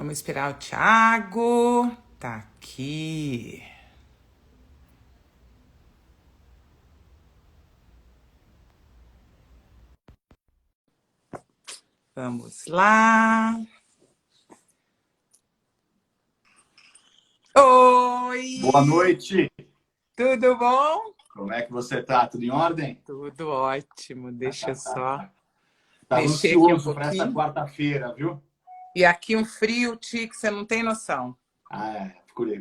Vamos esperar o Thiago. Tá aqui. Vamos lá. Oi! Boa noite! Tudo bom? Como é que você tá? Tudo em ordem? Tudo ótimo. Deixa eu só Tava mexer aqui um ansioso para essa pouquinho. quarta-feira, viu? E aqui um frio, Ti, que você não tem noção.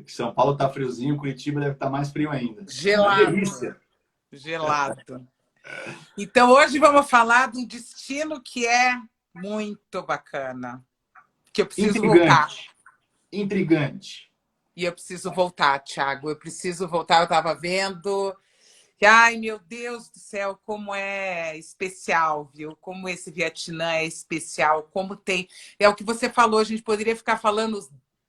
São Paulo tá friozinho, Curitiba deve estar mais frio ainda. Uma Gelado. delícia. Gelado. Então, hoje vamos falar de um destino que é muito bacana. Que eu preciso voltar. Intrigante. Intrigante. E eu preciso voltar, Thiago. Eu preciso voltar. Eu estava vendo. Ai, meu Deus do céu, como é especial, viu? Como esse Vietnã é especial, como tem... É o que você falou, a gente poderia ficar falando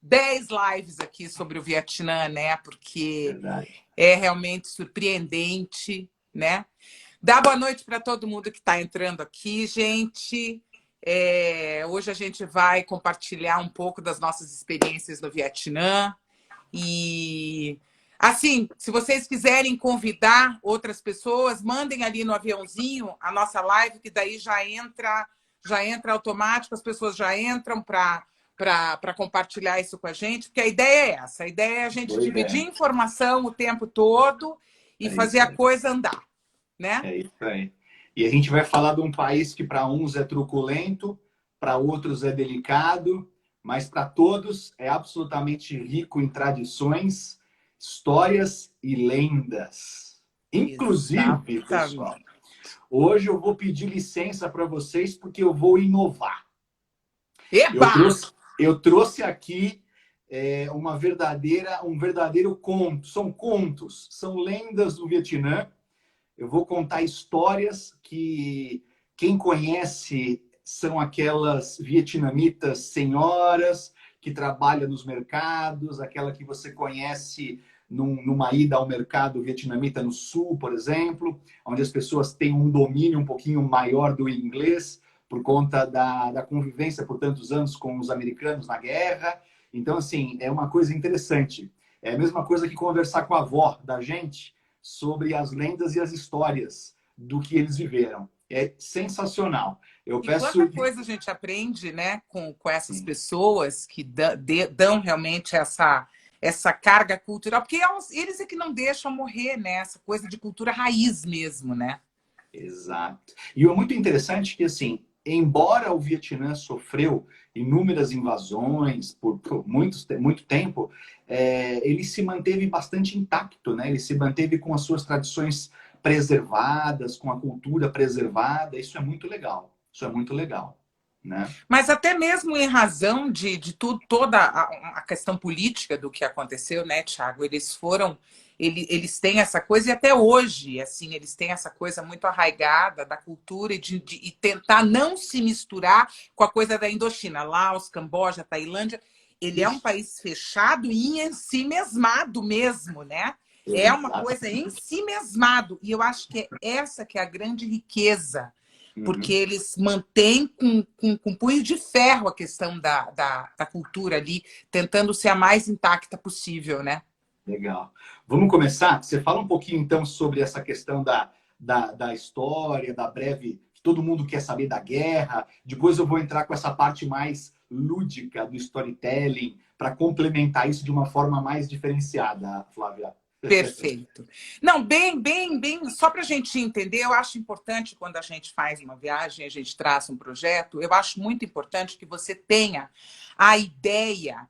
10 lives aqui sobre o Vietnã, né? Porque Verdade. é realmente surpreendente, né? Dá boa noite para todo mundo que está entrando aqui, gente. Hoje a gente vai compartilhar um pouco das nossas experiências no Vietnã. E, assim, se vocês quiserem convidar outras pessoas, mandem ali no aviãozinho a nossa live, que daí já entra automático, as pessoas já entram para compartilhar isso com a gente, porque a ideia é essa. A ideia é a gente Boa dividir ideia. informação o tempo todo e É fazer isso a aí. coisa andar, né? É isso aí. E a gente vai falar de um país que para uns é truculento, para outros é delicado, mas para todos é absolutamente rico em tradições, histórias e lendas. Inclusive, pessoal, Exatamente. hoje eu vou pedir licença para vocês porque eu vou inovar. Eu Eba! trouxe, eu trouxe aqui um verdadeiro conto. São contos, são lendas do Vietnã. Eu vou contar histórias que quem conhece são aquelas vietnamitas senhoras que trabalham nos mercados, aquela que você conhece numa ida ao mercado vietnamita no sul, por exemplo, onde as pessoas têm um domínio um pouquinho maior do inglês por conta da convivência por tantos anos com os americanos na guerra. Então, assim, é uma coisa interessante. É a mesma coisa que conversar com a avó da gente sobre as lendas e as histórias do que eles viveram. É sensacional. Eu E quanta peço. coisa a gente aprende, né, com essas Sim, pessoas que dão realmente essa carga cultural, porque eles é que não deixam morrer, né, essa coisa de cultura raiz mesmo, né? exato. E é muito interessante que, assim, embora o Vietnã sofreu inúmeras invasões por muito tempo, ele se manteve bastante intacto, né? Ele se manteve com as suas tradições preservadas, com a cultura preservada. Isso é muito legal. Isso é muito legal, né? Mas até mesmo em razão de tudo, toda a questão política do que aconteceu, né, Thiago? Eles têm essa coisa, e até hoje, assim, eles têm essa coisa muito arraigada da cultura e tentar não se misturar com a coisa da Indochina, Laos, Camboja, Tailândia. Ele é um Isso. país fechado e ensimesmado mesmo, né? É uma Exato. coisa ensimesmado. E eu acho que é essa que é a grande riqueza, porque Uhum. eles mantêm com punho de ferro a questão da cultura ali, tentando ser a mais intacta possível, né? Legal. Vamos começar? Você fala um pouquinho, então, sobre essa questão da história, da breve... Todo mundo quer saber da guerra. Depois eu vou entrar com essa parte mais lúdica do storytelling para complementar isso de uma forma mais diferenciada, Flávia. Perfeito. Não, bem, só para a gente entender, eu acho importante quando a gente faz uma viagem, a gente traça um projeto, eu acho muito importante que você tenha a ideia,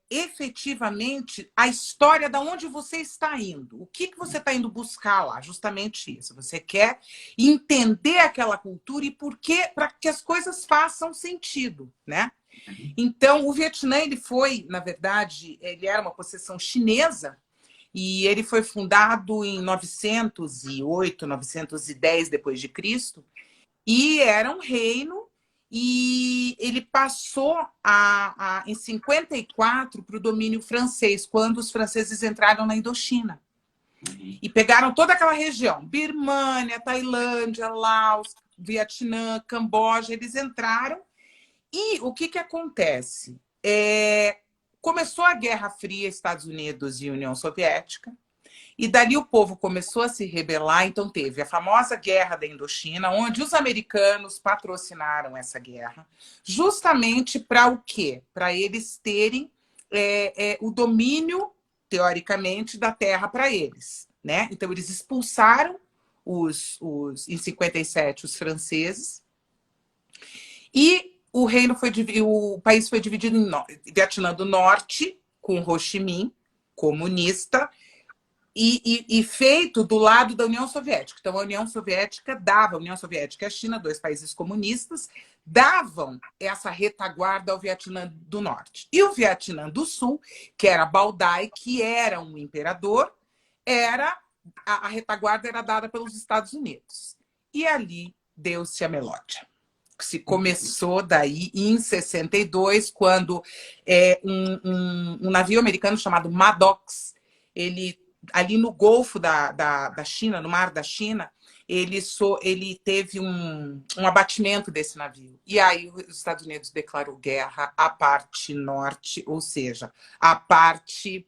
efetivamente, a história de onde você está indo. O que você está indo buscar lá? Justamente isso. Você quer entender aquela cultura e por quê, para que as coisas façam sentido, né? Então, o Vietnã, ele foi, na verdade, ele era uma possessão chinesa, e ele foi fundado em 908, 910 depois de Cristo, e era um reino, e ele passou em 54 para o domínio francês, quando os franceses entraram na Indochina. Uhum. E pegaram toda aquela região, Birmânia, Tailândia, Laos, Vietnã, Camboja, eles entraram. E o que acontece? Começou a Guerra Fria, Estados Unidos e União Soviética, e dali o povo começou a se rebelar. Então teve a famosa Guerra da Indochina, onde os americanos patrocinaram essa guerra, justamente para o quê? Para eles terem o domínio, teoricamente, da terra para eles, né? Então eles expulsaram em 57 os franceses, e o país foi dividido em Vietnã do Norte, com Ho Chi Minh, comunista, e feito do lado da União Soviética. Então, a União Soviética e a China, dois países comunistas, davam essa retaguarda ao Vietnã do Norte. E o Vietnã do Sul, que era Bao Dai, que era um imperador, a retaguarda era dada pelos Estados Unidos. E ali deu-se a melódia. Se começou daí em 62, quando um navio americano chamado Maddox, ali no Golfo da China, no Mar da China, ele teve um abatimento desse navio. E aí os Estados Unidos declarou guerra à parte norte, ou seja, à parte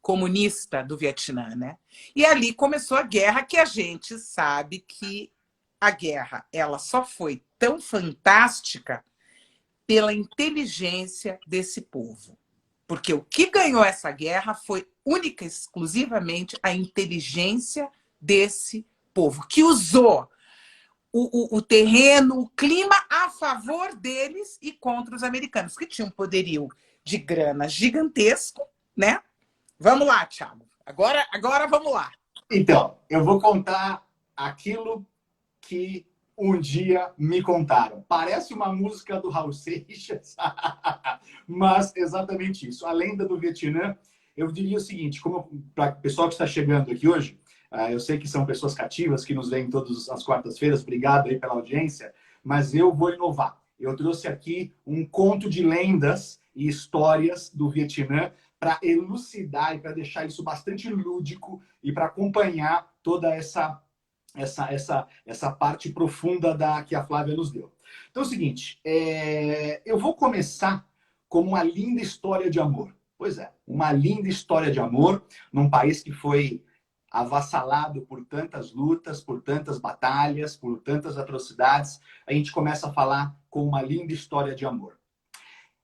comunista do Vietnã, né? E ali começou a guerra, que a gente sabe que a guerra ela só foi tão fantástica pela inteligência desse povo. Porque o que ganhou essa guerra foi única e exclusivamente a inteligência desse povo, que usou o terreno, o clima a favor deles e contra os americanos, que tinham um poderio de grana gigantesco, né? Vamos lá, Thiago. Agora vamos lá. Então, eu vou contar aquilo que um dia me contaram. Parece uma música do Raul Seixas, mas exatamente isso. A lenda do Vietnã, eu diria o seguinte, como para o pessoal que está chegando aqui hoje, eu sei que são pessoas cativas que nos veem todas as quartas-feiras, obrigado aí pela audiência, mas eu vou inovar. Eu trouxe aqui um conto de lendas e histórias do Vietnã para elucidar e para deixar isso bastante lúdico e para acompanhar toda essa parte profunda que a Flávia nos deu. Então é o seguinte, eu vou começar com uma linda história de amor. Pois é, uma linda história de amor num país que foi avassalado por tantas lutas, por tantas batalhas, por tantas atrocidades. A gente começa a falar com uma linda história de amor.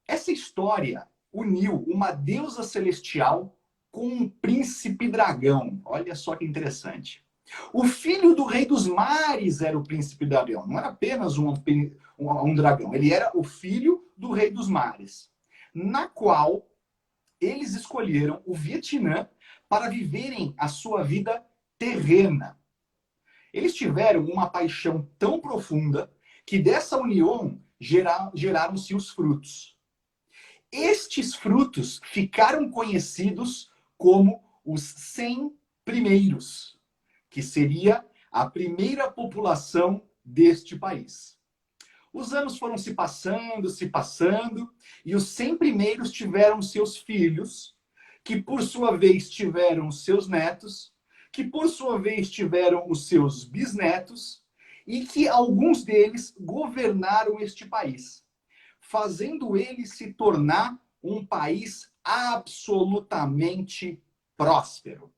Essa história uniu uma deusa celestial com um príncipe dragão. Olha só que interessante. O filho do rei dos mares era o príncipe dragão. Não era apenas um dragão. Ele era o filho do rei dos mares. Na qual eles escolheram o Vietnã para viverem a sua vida terrena. Eles tiveram uma paixão tão profunda que dessa união geraram-se os frutos. Estes frutos ficaram conhecidos como os 100 primeiros, que seria a primeira população deste país. Os anos foram se passando, e os 100 primeiros tiveram seus filhos, que por sua vez tiveram seus netos, que por sua vez tiveram os seus bisnetos, e que alguns deles governaram este país, fazendo ele se tornar um país absolutamente próspero.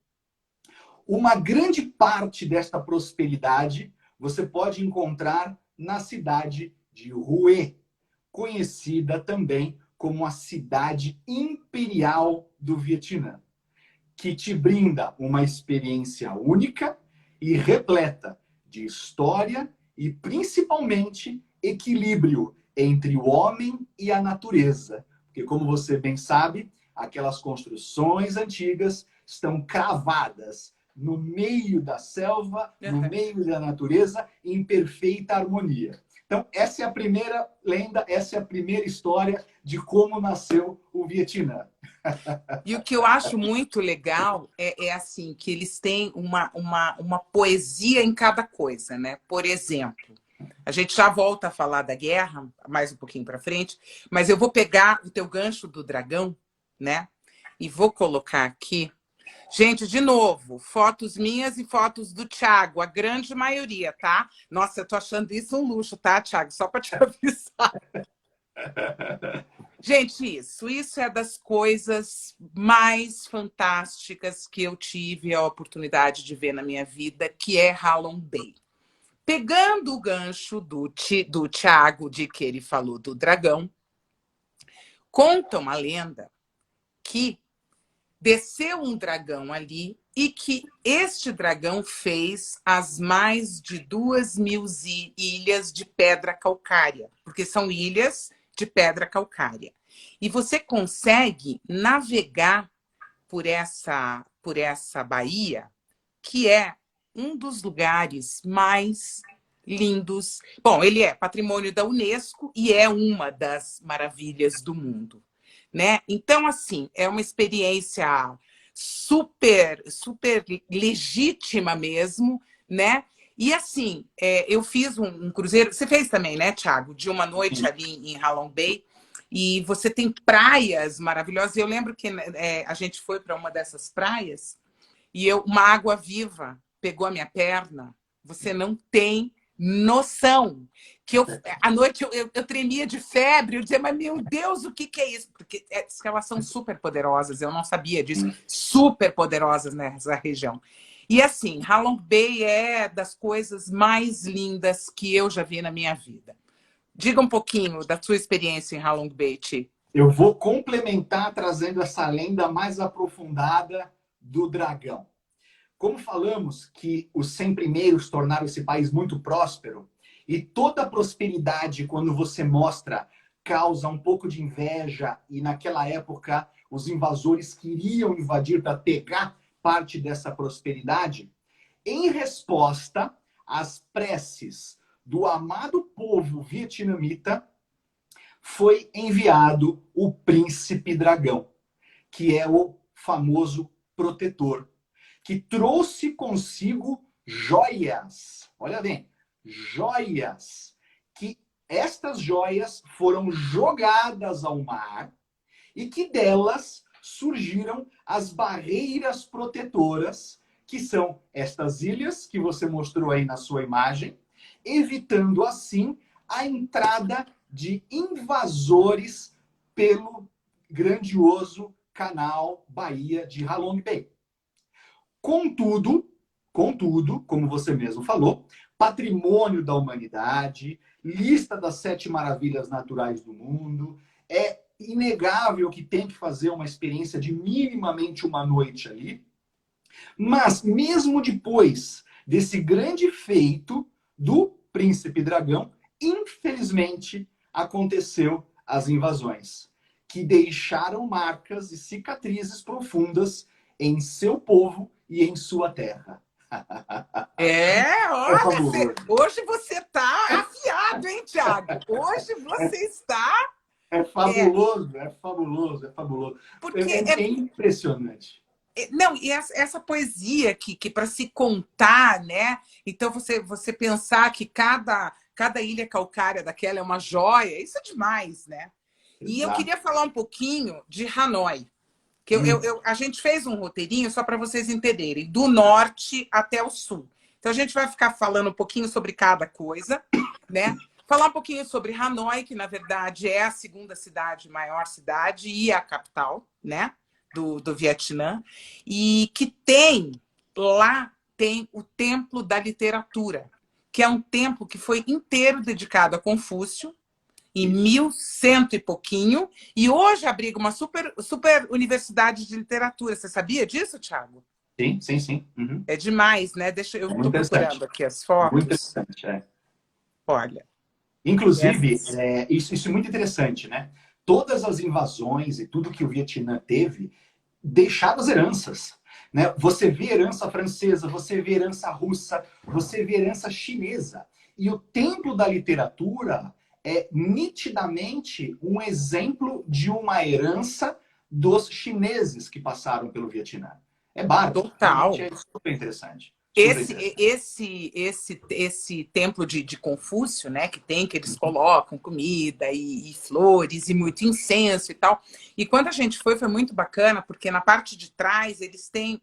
Uma grande parte desta prosperidade você pode encontrar na cidade de Hue, conhecida também como a cidade imperial do Vietnã, que te brinda uma experiência única e repleta de história e, principalmente, equilíbrio entre o homem e a natureza. Porque, como você bem sabe, aquelas construções antigas estão cravadas no meio da selva, no meio da natureza, em perfeita harmonia. Então, essa é a primeira lenda, essa é a primeira história de como nasceu o Vietnã. E o que eu acho muito legal assim, que eles têm uma poesia em cada coisa, né? Por exemplo, a gente já volta a falar da guerra, mais um pouquinho para frente, mas eu vou pegar o teu gancho do dragão, né? E vou colocar aqui. Gente, de novo, fotos minhas e fotos do Thiago, a grande maioria, tá? Nossa, eu tô achando isso um luxo, tá, Thiago? Só para te avisar. Gente, isso é das coisas mais fantásticas que eu tive a oportunidade de ver na minha vida, que é Halong Bay. Pegando o gancho do Thiago, de que ele falou do dragão, conta uma lenda que desceu um dragão ali e que este dragão fez as mais de 2.000 ilhas de pedra calcária, porque são ilhas de pedra calcária. E você consegue navegar por essa baía, que é um dos lugares mais lindos. Bom, ele é patrimônio da Unesco e é uma das maravilhas do mundo, né? Então, assim, é uma experiência super legítima mesmo, né? E assim, eu fiz um cruzeiro. Você fez também, né, Thiago? De uma noite ali em Halong Bay. E você tem praias maravilhosas. Eu lembro que a gente foi para uma dessas praias e uma água viva pegou a minha perna. Você não tem noção. Que à noite eu tremia de febre. Eu dizia, mas meu Deus, o que é isso? Porque elas são super poderosas. Eu não sabia disso. Super poderosas nessa região. E assim, Halong Bay é das coisas mais lindas que eu já vi na minha vida. Diga um pouquinho da sua experiência em Halong Bay, Ti. Eu vou complementar trazendo essa lenda mais aprofundada do dragão. Como falamos que os 100 primeiros tornaram esse país muito próspero, e toda prosperidade, quando você mostra, causa um pouco de inveja, e naquela época os invasores queriam invadir para pegar parte dessa prosperidade, em resposta às preces do amado povo vietnamita, foi enviado o príncipe dragão, que é o famoso protetor, que trouxe consigo joias. Olha bem, joias. Que estas joias foram jogadas ao mar e que delas surgiram as barreiras protetoras, que são estas ilhas que você mostrou aí na sua imagem, evitando assim a entrada de invasores pelo grandioso canal Baía de Halong Bay. Contudo, como você mesmo falou, patrimônio da humanidade, lista das 7 maravilhas naturais do mundo, é inegável que tem que fazer uma experiência de minimamente uma noite ali. Mas, mesmo depois desse grande feito do Príncipe Dragão, infelizmente aconteceu as invasões, que deixaram marcas e cicatrizes profundas em seu povo e em sua terra. Olha, hoje você está afiado, hein, Thiago? Hoje você está... É fabuloso, é fabuloso, é fabuloso. Porque é impressionante. Não, e essa poesia que para se contar, né? Então você pensar que cada ilha calcária daquela é uma joia, isso é demais, né? E eu queria falar um pouquinho de Hanoi, que a gente fez um roteirinho só para vocês entenderem, do norte até o sul. Então a gente vai ficar falando um pouquinho sobre cada coisa, né? Falar um pouquinho sobre Hanoi, que na verdade é a segunda maior cidade e a capital, né? Do Vietnã, e que lá tem o Templo da Literatura, que é um templo que foi inteiro dedicado a Confúcio, em 1100 e pouquinho, e hoje abriga uma super universidade de literatura. Você sabia disso, Thiago? Sim. Uhum. É demais, né? Eu estou procurando aqui as fotos. Muito interessante, Olha. Inclusive, isso é muito interessante, né? Todas as invasões e tudo que o Vietnã teve deixaram as heranças. Né? Você vê herança francesa, você vê herança russa, você vê herança chinesa. E o Templo da Literatura é nitidamente um exemplo de uma herança dos chineses que passaram pelo Vietnã. É bárbaro. Total. É super interessante. Esse templo de Confúcio, né, que eles colocam comida e flores e muito incenso e tal. E quando a gente foi muito bacana, porque na parte de trás eles têm,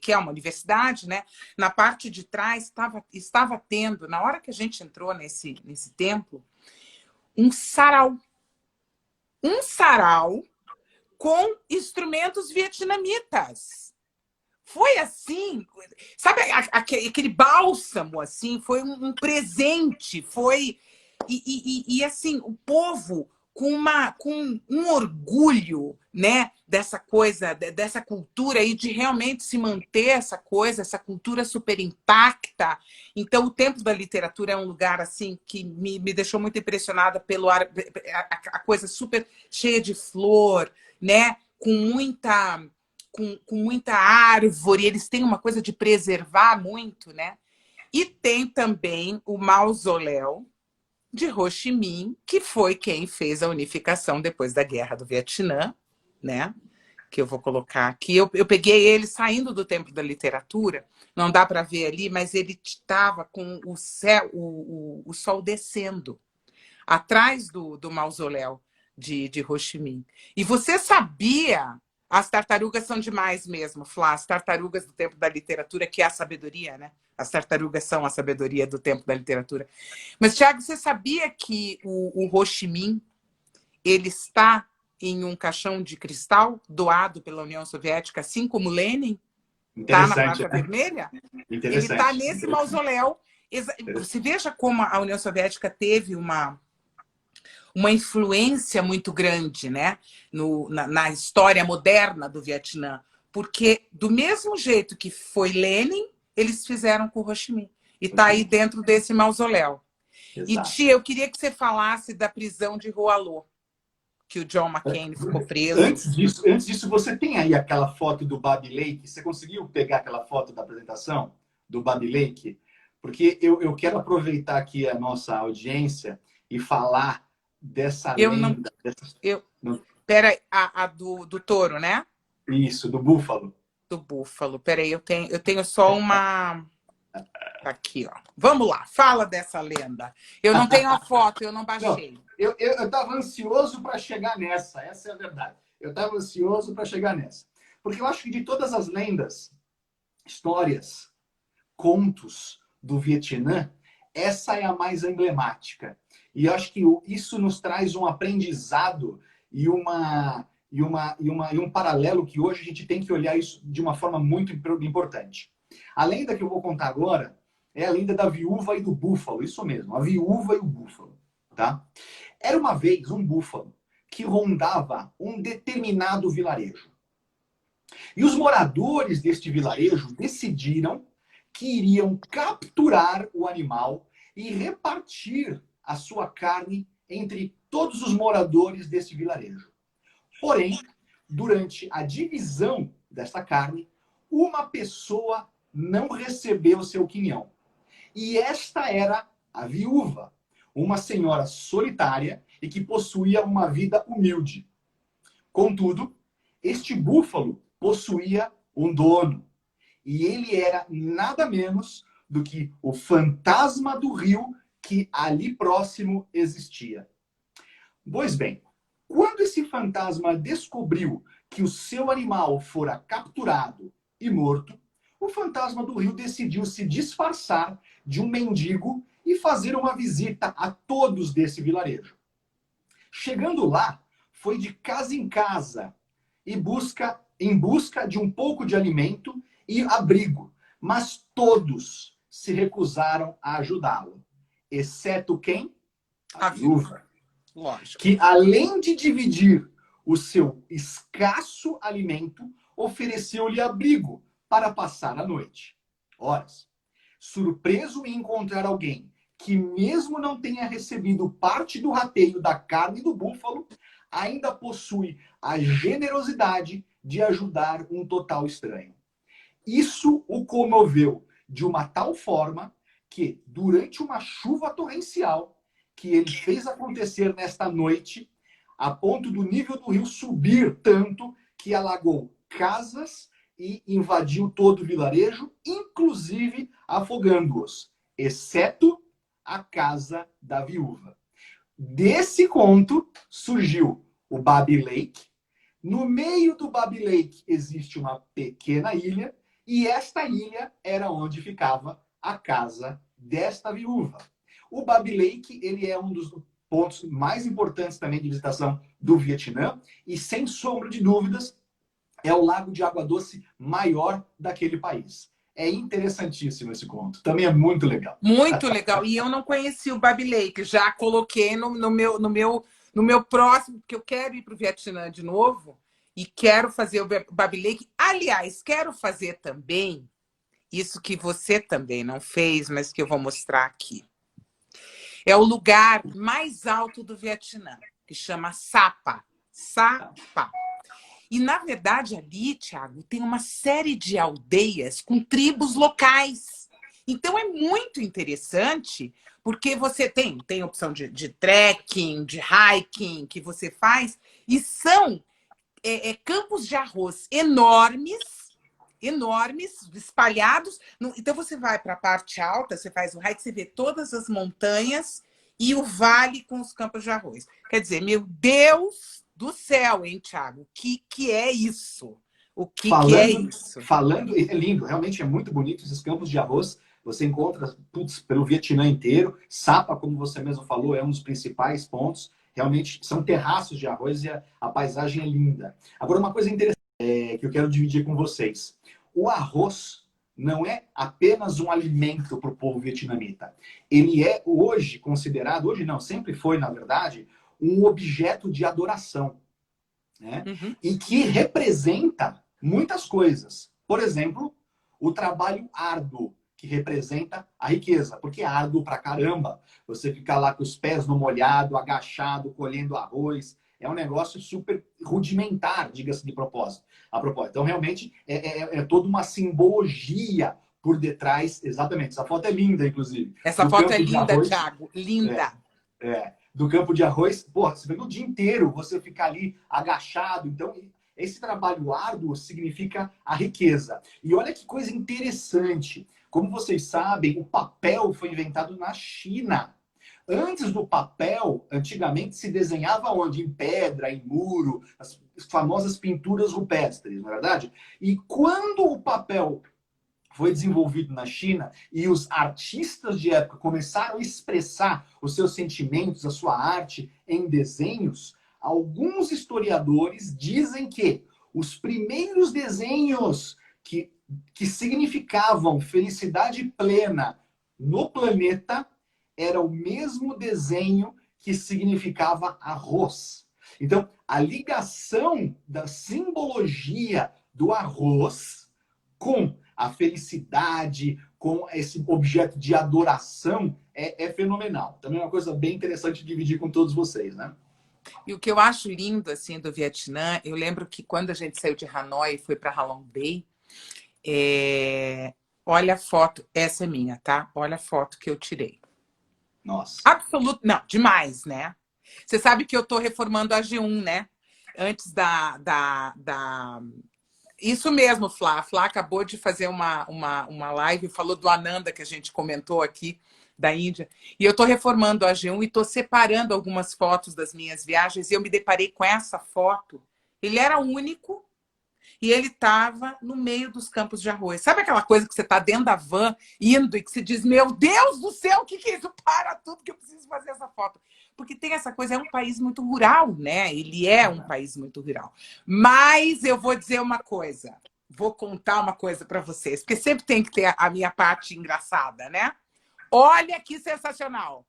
que é uma universidade, né? Na parte de trás estava tendo, na hora que a gente entrou nesse templo, um sarau. um sarau com instrumentos vietnamitas. Foi assim, sabe aquele bálsamo, assim, foi um presente, foi... E assim, o povo com um orgulho, né, dessa coisa, dessa cultura aí, de realmente se manter essa coisa, essa cultura super intacta. Então, o Templo da Literatura é um lugar assim que me deixou muito impressionada pelo ar, a coisa super cheia de flor, né, com muita árvore, eles têm uma coisa de preservar muito, né? E tem também o mausoléu de Ho Chi Minh, que foi quem fez a unificação depois da Guerra do Vietnã, né? Que eu vou colocar aqui. Eu peguei ele saindo do Templo da Literatura, não dá para ver ali, mas ele estava com o céu, o sol descendo atrás do mausoléu de Ho Chi Minh. E você sabia, as tartarugas são demais mesmo, Flá, as tartarugas do tempo da literatura, que é a sabedoria, né? As tartarugas são a sabedoria do tempo da literatura. Mas, Tiago, você sabia que o Ho Chi Minh, ele está em um caixão de cristal doado pela União Soviética, assim como Lenin está na Interessante, Placa né? Vermelha? Ele está Interessante. nesse mausoléu. Você veja como a União Soviética teve uma influência muito grande, né, na história moderna do Vietnã. Porque, do mesmo jeito que foi Lenin, eles fizeram com Ho Chi Minh. E está aí dentro desse mausoléu. E, Exato. Tia, eu queria que você falasse da prisão de Hoa Lo, que o John McCain ficou preso. Antes disso, você tem aí aquela foto do Babi Lake? Você conseguiu pegar aquela foto da apresentação do Babi Lake? Porque eu quero aproveitar aqui a nossa audiência e falar dessa Eu não... lenda. Pera, a do touro, né? Isso, do búfalo. Do búfalo. Peraí, eu tenho só uma... Aqui, ó. Vamos lá, fala dessa lenda. Eu não tenho a foto, eu não baixei. Eu estava ansioso para chegar nessa, essa é a verdade. Eu estava ansioso para chegar nessa. Porque eu acho que de todas as lendas, histórias, contos do Vietnã, essa é a mais emblemática. E eu acho que isso nos traz um aprendizado e um paralelo que hoje a gente tem que olhar isso de uma forma muito importante. A lenda que eu vou contar agora é a lenda da viúva e do búfalo, isso mesmo, a viúva e o búfalo, tá? Era uma vez um búfalo que rondava um determinado vilarejo. E os moradores deste vilarejo decidiram que iriam capturar o animal e repartir a sua carne entre todos os moradores deste vilarejo. Porém, durante a divisão desta carne, uma pessoa não recebeu seu quinhão. E esta era a viúva, uma senhora solitária e que possuía uma vida humilde. Contudo, este búfalo possuía um dono, e ele era nada menos do que o fantasma do rio que ali próximo existia. Pois bem, quando esse fantasma descobriu que o seu animal fora capturado e morto, o fantasma do rio decidiu se disfarçar de um mendigo e fazer uma visita a todos desse vilarejo. Chegando lá, foi de casa em casa em busca de um pouco de alimento e abrigo, mas todos se recusaram a ajudá-lo, exceto quem? A viúva. Lógico. Que, além de dividir o seu escasso alimento, ofereceu-lhe abrigo para passar a noite. Ora, surpreso em encontrar alguém que, mesmo não tenha recebido parte do rateio da carne do búfalo, ainda possui a generosidade de ajudar um total estranho. Isso o comoveu de uma tal forma que, durante uma chuva torrencial que ele fez acontecer nesta noite, a ponto do nível do rio subir tanto que alagou casas e invadiu todo o vilarejo, inclusive afogando-os, exceto a casa da viúva. Desse conto surgiu o Babi Lake. No meio do Babi Lake existe uma pequena ilha, e esta ilha era onde ficava a casa desta viúva. O Babi Lake, ele é um dos pontos mais importantes também de visitação do Vietnã. E, sem sombra de dúvidas, é o lago de água doce maior daquele país. É interessantíssimo esse conto. Também é muito legal. Muito legal. E eu não conheci o Babi Lake. Já coloquei no meu próximo, porque eu quero ir para o Vietnã de novo e quero fazer o Babi Lake. Aliás, quero fazer também isso que você também não fez, mas que eu vou mostrar aqui. É o lugar mais alto do Vietnã, que chama Sapa. Sapa. E, na verdade, ali, Thiago, tem uma série de aldeias com tribos locais. Então, é muito interessante, porque você tem opção de trekking, de hiking, que você faz, e são campos de arroz enormes, espalhados. Então, você vai para a parte alta, você faz o hike, você vê todas as montanhas e o vale com os campos de arroz. Quer dizer, meu Deus do céu, hein, Thiago? O que é isso? O que é isso? Falando, é lindo, realmente é muito bonito esses campos de arroz. Você encontra, pelo Vietnã inteiro. Sapa, como você mesmo falou, é um dos principais pontos. Realmente são terraços de arroz e a paisagem é linda. Agora, uma coisa interessante que eu quero dividir com vocês. O arroz não é apenas um alimento para o povo vietnamita. Ele é hoje considerado, hoje não, sempre foi, na verdade, um objeto de adoração, né? Uhum. E que representa muitas coisas. Por exemplo, o trabalho árduo, que representa a riqueza, porque é árduo pra caramba. Você ficar lá com os pés no molhado, agachado, colhendo arroz, é um negócio super rudimentar, diga-se de propósito. A propósito. Então, realmente, é toda uma simbologia por detrás, exatamente. Essa foto é linda, inclusive. Essa Do foto é campo de linda, arroz. Thiago. Linda. Do campo de arroz, porra, você vê no dia inteiro você ficar ali agachado. Então, esse trabalho árduo significa a riqueza. E olha que coisa interessante. Como vocês sabem, o papel foi inventado na China. Antes do papel, antigamente se desenhava onde? Em pedra, em muro, as famosas pinturas rupestres, não é verdade? E quando o papel foi desenvolvido na China e os artistas de época começaram a expressar os seus sentimentos, a sua arte em desenhos, alguns historiadores dizem que os primeiros desenhos que significavam felicidade plena no planeta era o mesmo desenho que significava arroz. Então, a ligação da simbologia do arroz com a felicidade, com esse objeto de adoração é fenomenal. Também é uma coisa bem interessante de dividir com todos vocês, né? E o que eu acho lindo assim do Vietnã, eu lembro que quando a gente saiu de Hanoi e foi para Halong Bay, olha a foto, essa é minha, tá? Olha a foto que eu tirei. Nossa. Absoluto, não, demais, né? Você sabe que eu estou reformando a G1, né? Antes Isso mesmo, Flá. A Flá acabou de fazer uma live, falou do Ananda, que a gente comentou aqui, da Índia. E eu estou reformando a G1 e estou separando algumas fotos das minhas viagens. E eu me deparei com essa foto. Ele era único e ele estava no meio dos campos de arroz. Sabe aquela coisa que você está dentro da van, indo, e que se diz, meu Deus do céu, o que é isso? Para tudo que eu preciso fazer essa foto. Porque tem essa coisa, é um país muito rural, né? Ele é um país muito rural. Mas eu vou dizer uma coisa, vou contar uma coisa para vocês, porque sempre tem que ter a minha parte engraçada, né? Olha que sensacional!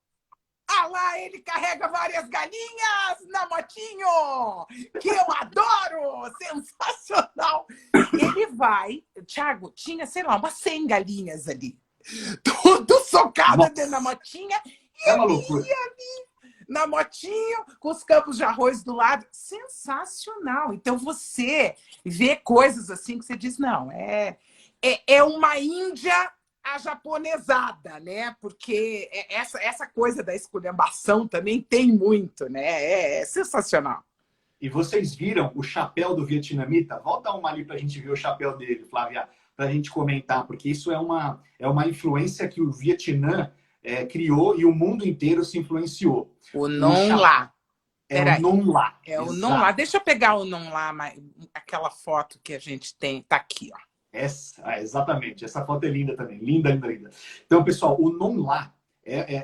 Ah lá, ele carrega várias galinhas na motinho, que eu adoro! Sensacional! Ele vai, Thiago, tinha, sei lá, umas 100 galinhas ali, tudo socado dentro da motinha, e é uma ele loucura. ia ali na motinho, com os campos de arroz do lado. Sensacional! Então você vê coisas assim que você diz, não, é uma Índia ajaponesada, né? Porque essa coisa da esculhambação também tem muito, né? É sensacional. E vocês viram o chapéu do vietnamita? Volta uma ali para a gente ver o chapéu dele, Flávia, para a gente comentar, porque isso é uma influência que o Vietnã criou e o mundo inteiro se influenciou. O non lá. É o non lá. É o non lá. Deixa eu pegar o non lá, aquela foto que a gente tem, tá aqui, ó. Exatamente. Essa foto é linda também. Linda, linda, linda. Então, pessoal, o non lá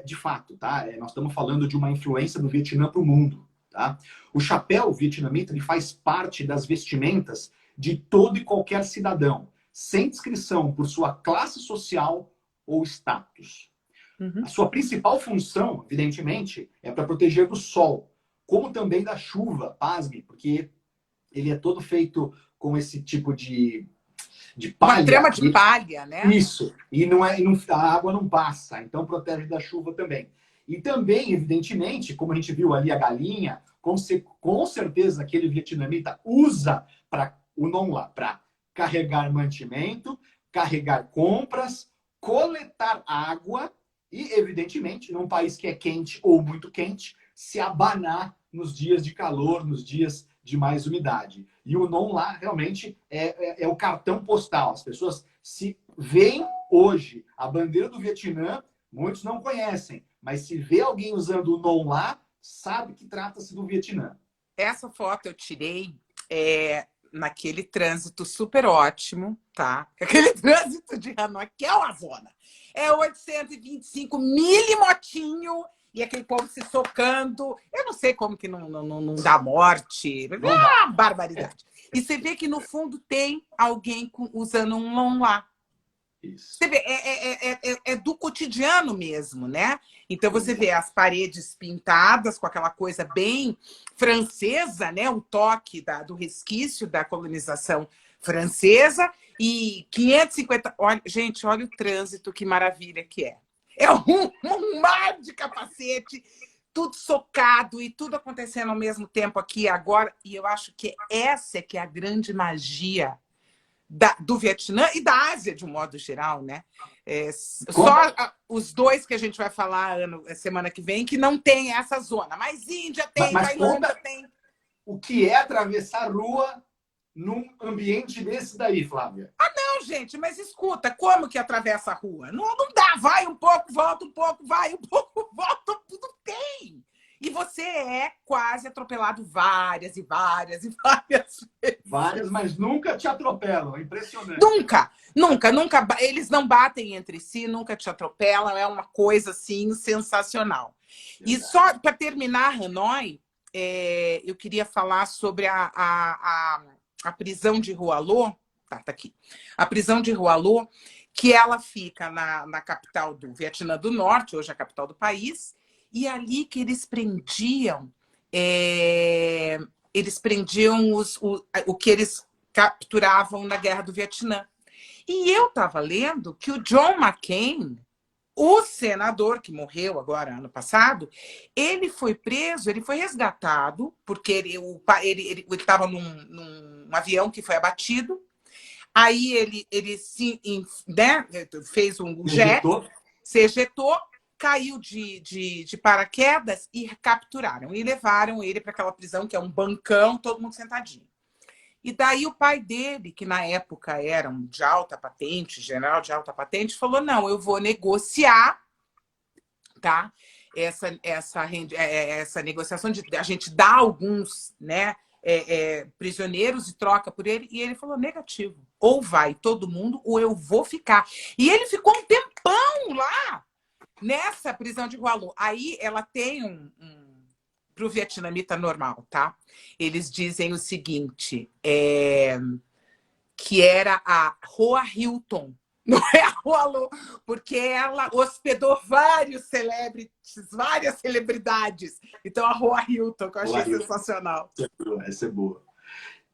de fato, tá? Nós estamos falando de uma influência do Vietnã para o mundo, tá? O chapéu vietnamita ele faz parte das vestimentas de todo e qualquer cidadão, sem descrição por sua classe social ou status. Uhum. A sua principal função, evidentemente, é para proteger do sol, como também da chuva, pasme, porque ele é todo feito com esse tipo de palha. Uma trama de palha, né? Isso. E a água não passa, então protege da chuva também. E também, evidentemente, como a gente viu ali a galinha, com certeza aquele vietnamita usa o non lá para carregar mantimento, carregar compras, coletar água e, evidentemente, num país que é quente ou muito quente, se abanar nos dias de calor, nos dias de mais umidade. E o non lá realmente é o cartão postal. As pessoas se veem hoje a bandeira do Vietnã, muitos não conhecem, mas se vê alguém usando o non lá, sabe que trata-se do Vietnã. Essa foto eu tirei naquele trânsito super ótimo, tá? Aquele trânsito de Hanoi, que é uma zona. É 825 milimotinho e aquele povo se socando. Eu não sei como que não dá morte. Não dá. Barbaridade. E você vê que no fundo tem alguém usando um long lá. Isso. Você vê, é do cotidiano mesmo, né? Então você vê as paredes pintadas com aquela coisa bem francesa, né? O toque do resquício da colonização francesa e 550... Gente, olha o trânsito, que maravilha que é. É um mar de capacete, tudo socado e tudo acontecendo ao mesmo tempo aqui e agora. E eu acho que essa que é a grande magia do Vietnã e da Ásia, de um modo geral, né? Só os dois que a gente vai falar semana que vem que não tem essa zona. Mas Índia tem, Tailândia tem. O que é atravessar a rua num ambiente desse daí, Flávia? Não, gente, mas escuta, como que atravessa a rua? Não dá, vai um pouco, volta um pouco, vai um pouco, volta, tudo tem. E você é quase atropelado várias e várias e várias vezes. Várias, mas nunca te atropelam. É impressionante. Nunca. Eles não batem entre si, nunca te atropelam. É uma coisa, assim, sensacional. Verdade. E só para terminar, Hanoi, eu queria falar sobre a prisão de Hoa Lo. Tá aqui. A prisão de Hoa Lo, que ela fica na capital do Vietnã do Norte, hoje a capital do país. E ali que eles prendiam o que eles capturavam na Guerra do Vietnã. E eu estava lendo que o John McCain, o senador que morreu agora, ano passado, ele foi preso, ele foi resgatado, porque ele estava num avião que foi abatido. Aí ele fez um jet, se ejetou, caiu de paraquedas e capturaram. E levaram ele para aquela prisão, que é um bancão, todo mundo sentadinho. E daí o pai dele, que na época era um de alta patente, general de alta patente, falou, não, eu vou negociar, tá? Essa negociação de a gente dar alguns, né, prisioneiros e troca por ele. E ele falou, negativo. Ou vai todo mundo, ou eu vou ficar. E ele ficou um tempão lá, nessa prisão de Hoa Lo. Aí ela tem para o vietnamita normal, tá? Eles dizem o seguinte, que era a Hoa Hilton, não é a Hoa Lo, porque ela hospedou várias celebridades. Então a Hoa Hilton, que eu achei sensacional. Essa é boa.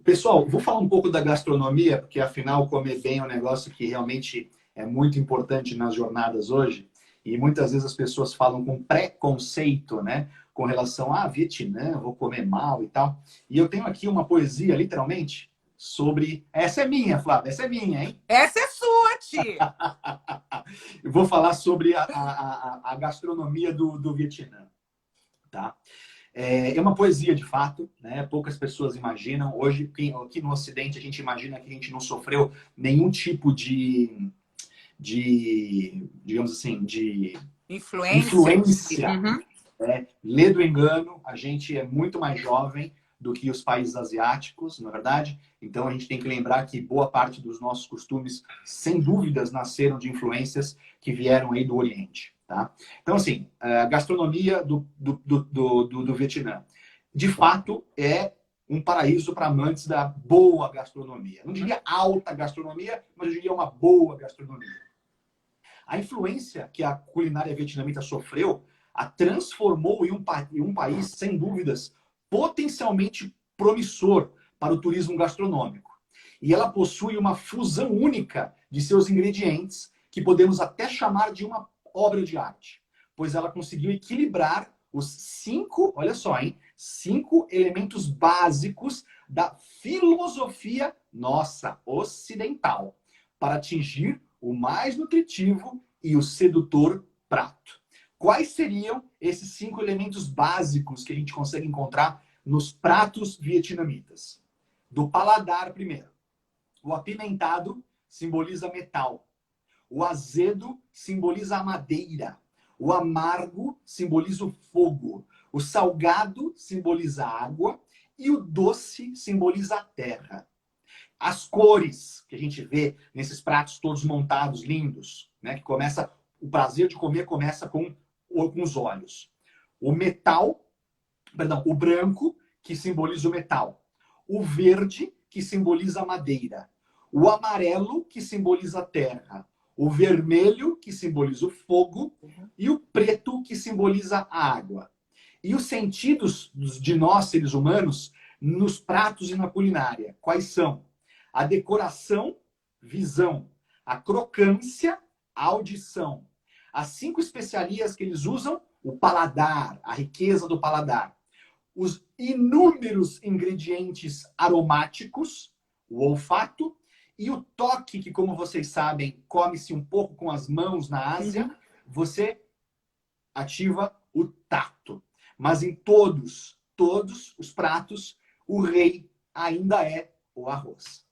Pessoal, vou falar um pouco da gastronomia, porque afinal comer bem é um negócio que realmente é muito importante nas jornadas hoje. E muitas vezes as pessoas falam com preconceito, né? Com relação a Vietnã, vou comer mal e tal. E eu tenho aqui uma poesia, literalmente, sobre... Essa é minha, Flávia, essa é minha, hein? Essa é sua, tia! Eu vou falar sobre a gastronomia do Vietnã, tá? É uma poesia, de fato, né? Poucas pessoas imaginam. Hoje, aqui no Ocidente, a gente imagina que a gente não sofreu nenhum tipo de digamos assim, de influência. Uhum. Lê do engano, a gente é muito mais jovem do que os países asiáticos, na verdade. Então a gente tem que lembrar que boa parte dos nossos costumes, sem dúvidas, nasceram de influências que vieram aí do Oriente. Tá? Então, assim, a gastronomia do Vietnã, de fato, é um paraíso para amantes da boa gastronomia. Não diria alta gastronomia, mas eu diria uma boa gastronomia. A influência que a culinária vietnamita sofreu a transformou em um país, sem dúvidas, potencialmente promissor para o turismo gastronômico. E ela possui uma fusão única de seus ingredientes, que podemos até chamar de uma obra de arte, pois ela conseguiu equilibrar os 5, olha só, hein, 5 elementos básicos da filosofia nossa ocidental, para atingir o mais nutritivo e o sedutor prato. Quais seriam esses 5 elementos básicos que a gente consegue encontrar nos pratos vietnamitas? Do paladar, primeiro. O apimentado simboliza metal. O azedo simboliza a madeira. O amargo simboliza o fogo. O salgado simboliza a água. E o doce simboliza a terra. As cores que a gente vê nesses pratos todos montados, lindos, né? Que começa, o prazer de comer começa com os olhos. O metal, perdão, o branco, que simboliza o metal. O verde, que simboliza a madeira. O amarelo, que simboliza a terra. O vermelho, que simboliza o fogo. E o preto, que simboliza a água. E os sentidos de nós, seres humanos, nos pratos e na culinária, quais são? A decoração, visão. A crocância, audição. As 5 especiarias que eles usam, o paladar, a riqueza do paladar. Os inúmeros ingredientes aromáticos, o olfato, e o toque, que, como vocês sabem, come-se um pouco com as mãos na Ásia, você ativa o tato. Mas em todos os pratos, o rei ainda é o arroz.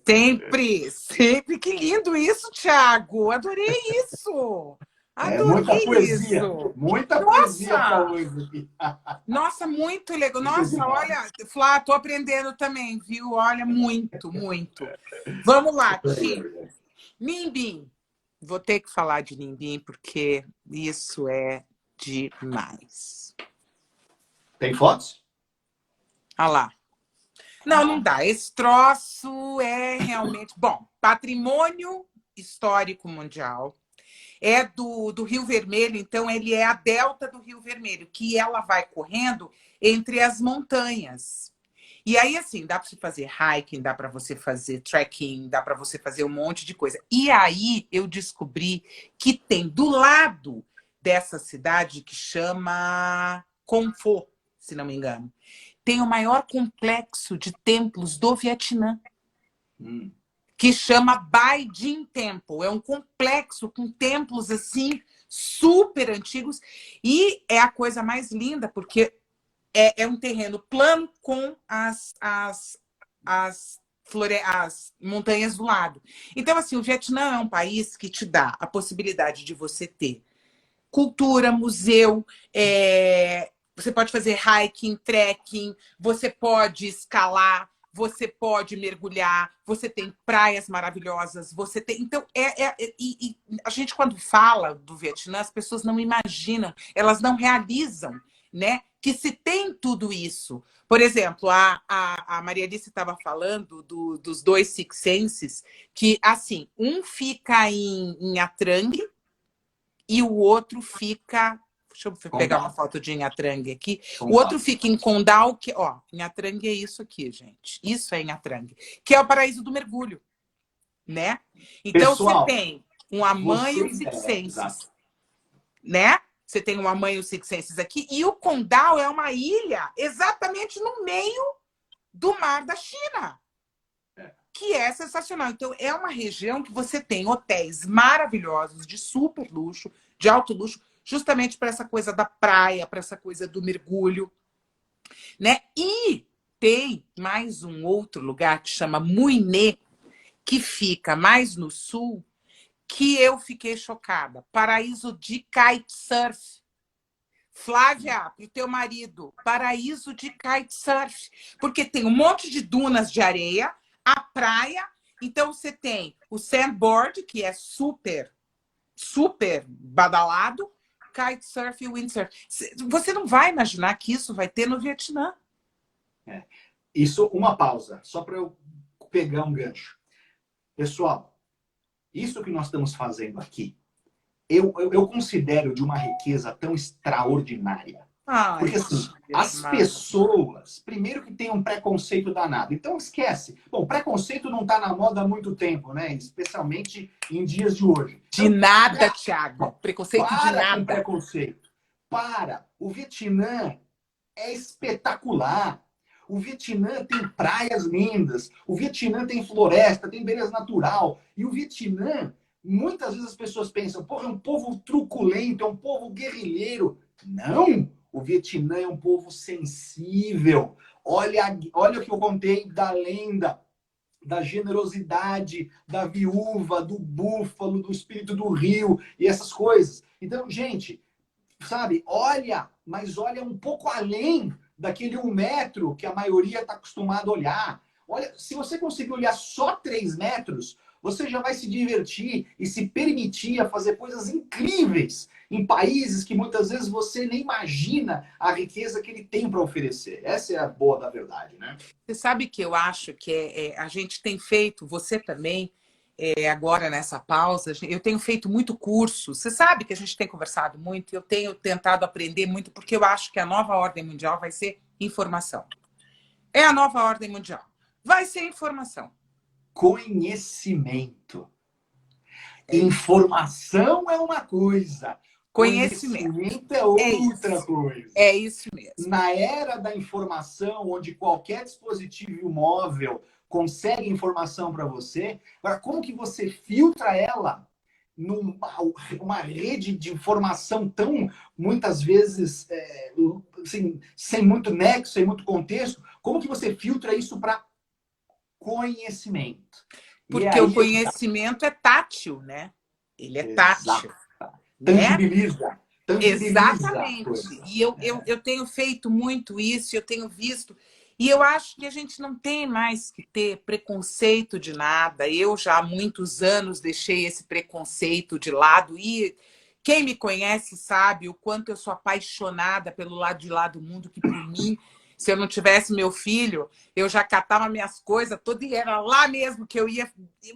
Sempre, sempre. Que lindo isso, Thiago. Adorei isso. Muita Adorei poesia. isso. Muita poesia para Nossa! hoje. Nossa, muito legal. Isso é Nossa, demais. olha, Flá, tô aprendendo também, viu? Olha, muito, muito. Vamos lá, Ti. Nimbim. Vou ter que falar de Nimbim, porque isso é demais. Tem fotos? Olha lá. Não, não dá. Esse troço é realmente... Bom, patrimônio histórico mundial. É do Rio Vermelho, então ele é a delta do Rio Vermelho, que ela vai correndo entre as montanhas. E aí, assim, dá para você fazer hiking, dá para você fazer trekking, dá para você fazer um monte de coisa. E aí eu descobri que tem do lado dessa cidade que chama Confo, se não me engano, tem o maior complexo de templos do Vietnã. Que chama Bai Dinh Temple. É um complexo com templos assim super antigos e é a coisa mais linda porque é um terreno plano com as montanhas do lado. Então, assim, o Vietnã é um país que te dá a possibilidade de você ter cultura, museu, você pode fazer hiking, trekking, você pode escalar, você pode mergulhar, você tem praias maravilhosas, você tem... Então, e a gente, quando fala do Vietnã, as pessoas não imaginam, elas não realizam, né, que se tem tudo isso. Por exemplo, a Maria Alice estava falando dos 2 Six Senses, que, assim, um fica em Nha Trang e o outro fica... Deixa eu pegar uma foto de Nha Trang aqui. O outro fica em Condal, que, ó, Nha Trang é isso aqui, gente. Isso é Nha Trang, que é o paraíso do mergulho, né? Então, Pessoal, você tem um Amã e o Six Senses, né? Você tem um Amã e o Six Senses aqui. E o Condal é uma ilha exatamente no meio do mar da China, que é sensacional. Então, é uma região que você tem hotéis maravilhosos, de super luxo, de alto luxo, justamente para essa coisa da praia, para essa coisa do mergulho, né? E tem mais um outro lugar que chama Mui Ne, que fica mais no sul, que eu fiquei chocada. Paraíso de kitesurf. Flávia, para o teu marido, paraíso de kitesurf. Porque tem um monte de dunas de areia, a praia. Então, você tem o sandboard, que é super super badalado, kitesurf e windsurf. Você não vai imaginar que isso vai ter no Vietnã. Isso, uma pausa, só para eu pegar um gancho. Pessoal, isso que nós estamos fazendo aqui, eu considero de uma riqueza tão extraordinária. Ai, Porque assim, as pessoas, primeiro que tem um preconceito danado. Então esquece. Bom, preconceito não está na moda há muito tempo, né? Especialmente em dias de hoje. De então, nada, Thiago. Preconceito de para com nada. preconceito. Para. O Vietnã é espetacular. O Vietnã tem praias lindas. O Vietnã tem floresta, tem beleza natural. E o Vietnã, muitas vezes as pessoas pensam, porra, é um povo truculento, é um povo guerrilheiro. Não! O Vietnã é um povo sensível. Olha o que eu contei da lenda, da generosidade, da viúva, do búfalo, do espírito do rio e essas coisas. Então, gente, sabe, mas olha um pouco além daquele 1 metro que a maioria está acostumada a olhar. Olha, se você conseguir olhar só 3 metros, você já vai se divertir e se permitir a fazer coisas incríveis em países que muitas vezes você nem imagina a riqueza que ele tem para oferecer. Essa é a boa da verdade, né? Você sabe que eu acho que a gente tem feito, você também, agora nessa pausa, eu tenho feito muito curso. Você sabe que a gente tem conversado muito, eu tenho tentado aprender muito, porque eu acho que a nova ordem mundial vai ser informação. É a nova ordem mundial. Vai ser informação. Conhecimento. Informação é uma coisa. Conhecimento é outra coisa. É isso mesmo. Na era da informação, onde qualquer dispositivo móvel consegue informação para você, agora como que você filtra ela numa rede de informação tão, muitas vezes, assim, sem muito nexo, sem muito contexto, como que você filtra isso para conhecimento? Porque o conhecimento é tátil, né? Ele é tátil. Tangibiliza. Exatamente. E eu tenho feito muito isso, eu tenho visto. E eu acho que a gente não tem mais que ter preconceito de nada. Eu já há muitos anos deixei esse preconceito de lado. E quem me conhece sabe o quanto eu sou apaixonada pelo lado de lá do mundo, que por mim, se eu não tivesse meu filho, eu já catava minhas coisas todas e era lá mesmo que eu ia.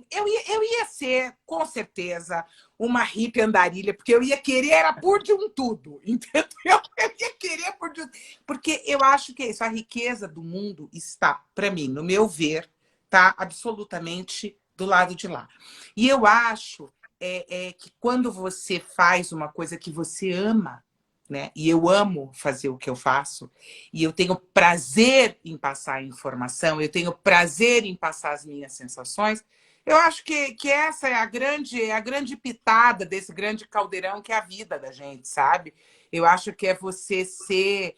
Eu ia ser, com certeza, uma hippie andarilha, porque eu ia querer era por de um tudo, entendeu? Eu ia querer por de um... Porque eu acho que é isso, a riqueza do mundo está, para mim, no meu ver, está absolutamente do lado de lá. E eu acho que quando você faz uma coisa que você ama, né? E eu amo fazer o que eu faço, e eu tenho prazer em passar a informação, eu tenho prazer em passar as minhas sensações. Eu acho que essa é a grande pitada desse grande caldeirão que é a vida da gente, sabe? Eu acho que é você ser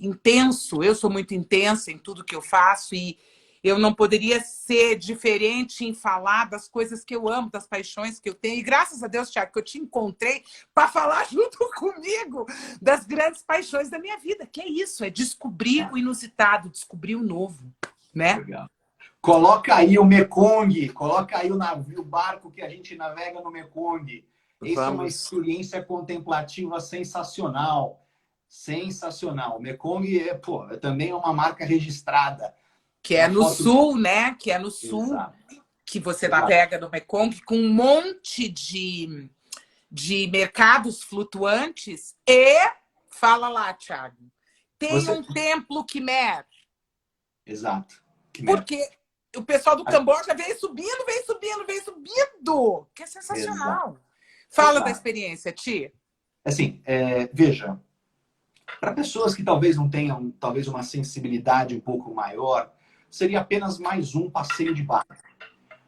intenso. Eu sou muito intensa em tudo que eu faço e eu não poderia ser diferente em falar das coisas que eu amo, das paixões que eu tenho. E graças a Deus, Thiago, que eu te encontrei para falar junto comigo das grandes paixões da minha vida. Que é isso, é descobrir o inusitado, descobrir o novo, né? Legal. Coloca aí o Mekong, coloca aí o navio, o barco que a gente navega no Mekong. Isso é uma experiência contemplativa sensacional. Sensacional. O Mekong é também uma marca registrada. Que é no sul, né? Que é no sul. Exato. Que você navega no Mekong com um monte de mercados flutuantes e, fala lá, Thiago, tem um templo Khmer. Exato. Khmer. Porque o pessoal do Camboja vem subindo, vem subindo, vem subindo. Que é sensacional. Exato. Fala da experiência, Ti. Assim, veja, para pessoas que talvez não tenham talvez uma sensibilidade um pouco maior, seria apenas mais um passeio de barco.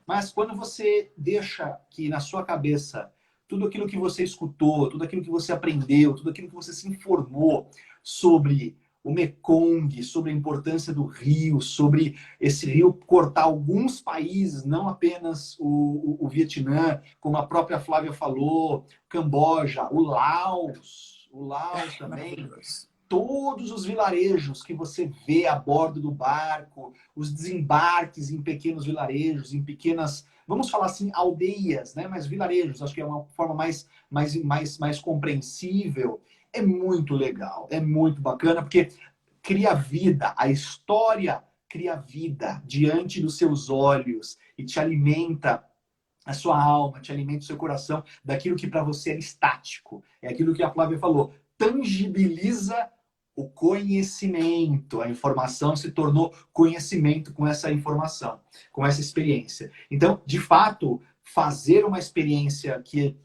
Mas quando você deixa que na sua cabeça tudo aquilo que você escutou, tudo aquilo que você aprendeu, tudo aquilo que você se informou sobre o Mekong, sobre a importância do rio, sobre esse rio cortar alguns países, não apenas o Vietnã, como a própria Flávia falou, Camboja, o Laos também. Todos os vilarejos que você vê a bordo do barco, os desembarques em pequenos vilarejos, em pequenas vamos falar assim, aldeias, né? Mas vilarejos, acho que é uma forma mais compreensível. É muito legal, é muito bacana, porque cria vida, a história cria vida diante dos seus olhos e te alimenta a sua alma, te alimenta o seu coração daquilo que para você é estático. É aquilo que a Flávia falou, tangibiliza o conhecimento. A informação se tornou conhecimento com essa informação, com essa experiência. Então, de fato, fazer uma experiência que,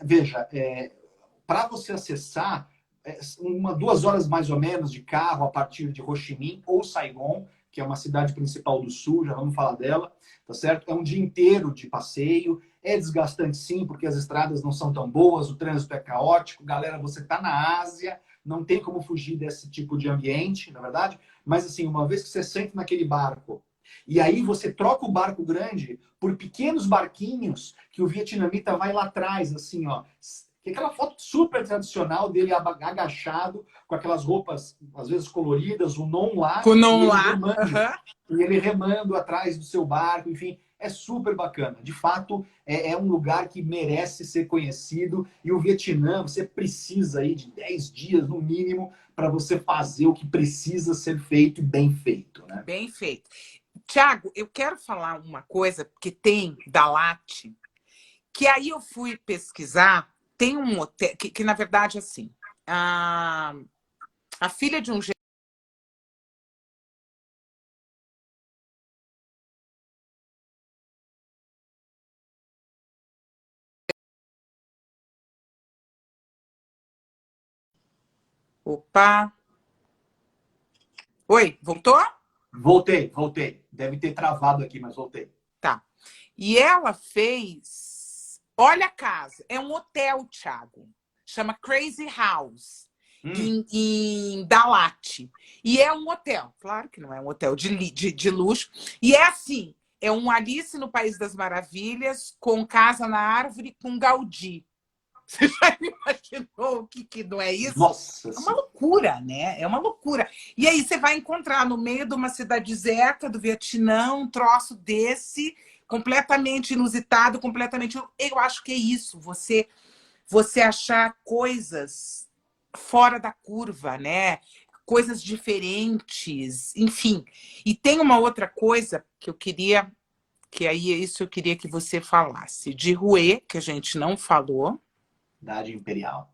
veja, para você acessar, 2 horas mais ou menos de carro a partir de Ho Chi Minh ou Saigon, que é uma cidade principal do sul, já vamos falar dela, tá certo? É um dia inteiro de passeio, é desgastante sim, porque as estradas não são tão boas, o trânsito é caótico. Galera, você está na Ásia, não tem como fugir desse tipo de ambiente, na verdade, mas assim, uma vez que você senta naquele barco, e aí você troca o barco grande por pequenos barquinhos que o vietnamita vai lá atrás, assim, ó. Que é aquela foto super tradicional dele agachado, com aquelas roupas, às vezes coloridas, o non lá, Com e não ele lá. remando. Uhum. E ele remando atrás do seu barco, enfim, é super bacana. De fato, é um lugar que merece ser conhecido. E o Vietnã, você precisa aí de 10 dias, no mínimo, para você fazer o que precisa ser feito e bem feito, né? Bem feito. Tiago, eu quero falar uma coisa que tem da Late, que aí eu fui pesquisar. Tem um hotel que na verdade, assim, a filha de um. Opa! Oi, voltou? Voltei. Deve ter travado aqui, mas voltei. Tá. E ela fez. Olha a casa, é um hotel, Thiago. Chama Crazy House, em Dalat. E é um hotel, claro que não é um hotel de luxo. E é assim: é um Alice no País das Maravilhas, com casa na árvore, com Gaudí. Você já imaginou o que não é isso? Nossa É uma Senhora. loucura, né? É uma loucura. E aí você vai encontrar no meio de uma cidade deserta do Vietnã um troço desse, completamente inusitado, completamente. Eu acho que é isso. Você achar coisas fora da curva, né? Coisas diferentes, enfim. E tem uma outra coisa que eu queria, que aí é isso eu queria que você falasse, de Hue, que a gente não falou. Cidade Imperial.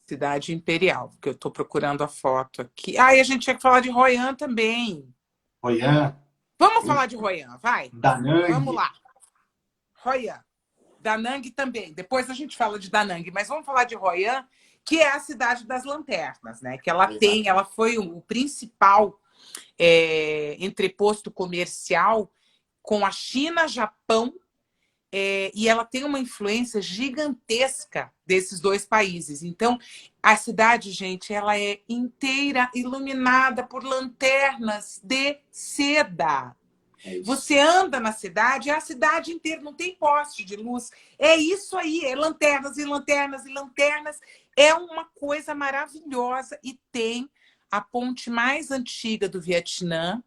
Cidade Imperial, porque eu estou procurando a foto aqui. Ah, e a gente tinha que falar de Hoi An também. Hoi An, Vamos falar de Hoi An, vai. Da Nang. Vamos lá. Hoi An. Da Nang também. Depois a gente fala de Da Nang, mas vamos falar de Hoi An, que é a cidade das lanternas, né? Que ela tem, ela foi o principal entreposto comercial com a China, Japão, e ela tem uma influência gigantesca desses dois países. Então, a cidade, gente, ela é inteira iluminada por lanternas de seda. É isso. Você anda na cidade, é a cidade inteira, não tem poste de luz. É isso aí, é lanternas e lanternas e lanternas. É uma coisa maravilhosa e tem a ponte mais antiga do Vietnã,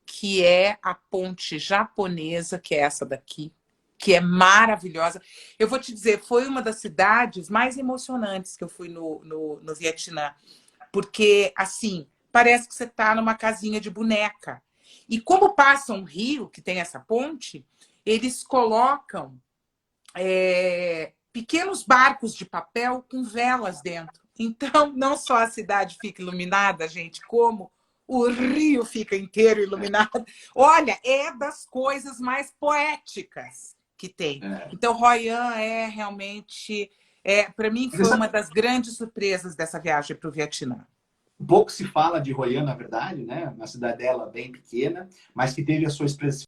que é a ponte japonesa, que é essa daqui, que é maravilhosa. Eu vou te dizer, foi uma das cidades mais emocionantes que eu fui no Vietnã, porque, assim, parece que você está numa casinha de boneca. E como passa um rio, que tem essa ponte, eles colocam pequenos barcos de papel com velas dentro. Então, não só a cidade fica iluminada, gente, como o rio fica inteiro iluminado. Olha, é das coisas mais poéticas que tem. É. Então, Hoi An é realmente, para mim, Você foi uma sabe, das grandes surpresas dessa viagem para o Vietnã. pouco se fala de Hoi An, na verdade, né? Uma cidadela bem pequena, mas que teve a sua expressão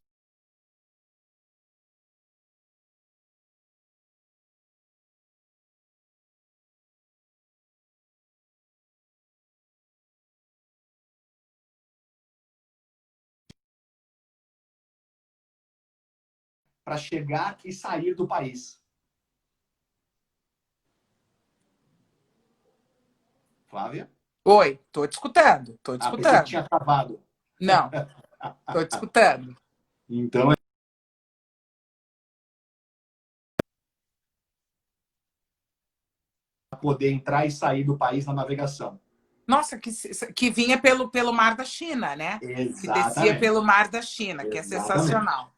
para chegar e sair do país. Flávia? Oi, estou te escutando, estou te Ah, pensei que escutando. tinha travado. Não, estou te escutando. Então, poder entrar e sair do país na navegação. Nossa, que vinha pelo Mar da China, né? Que descia Exatamente. pelo Mar da China, que é Exatamente. sensacional.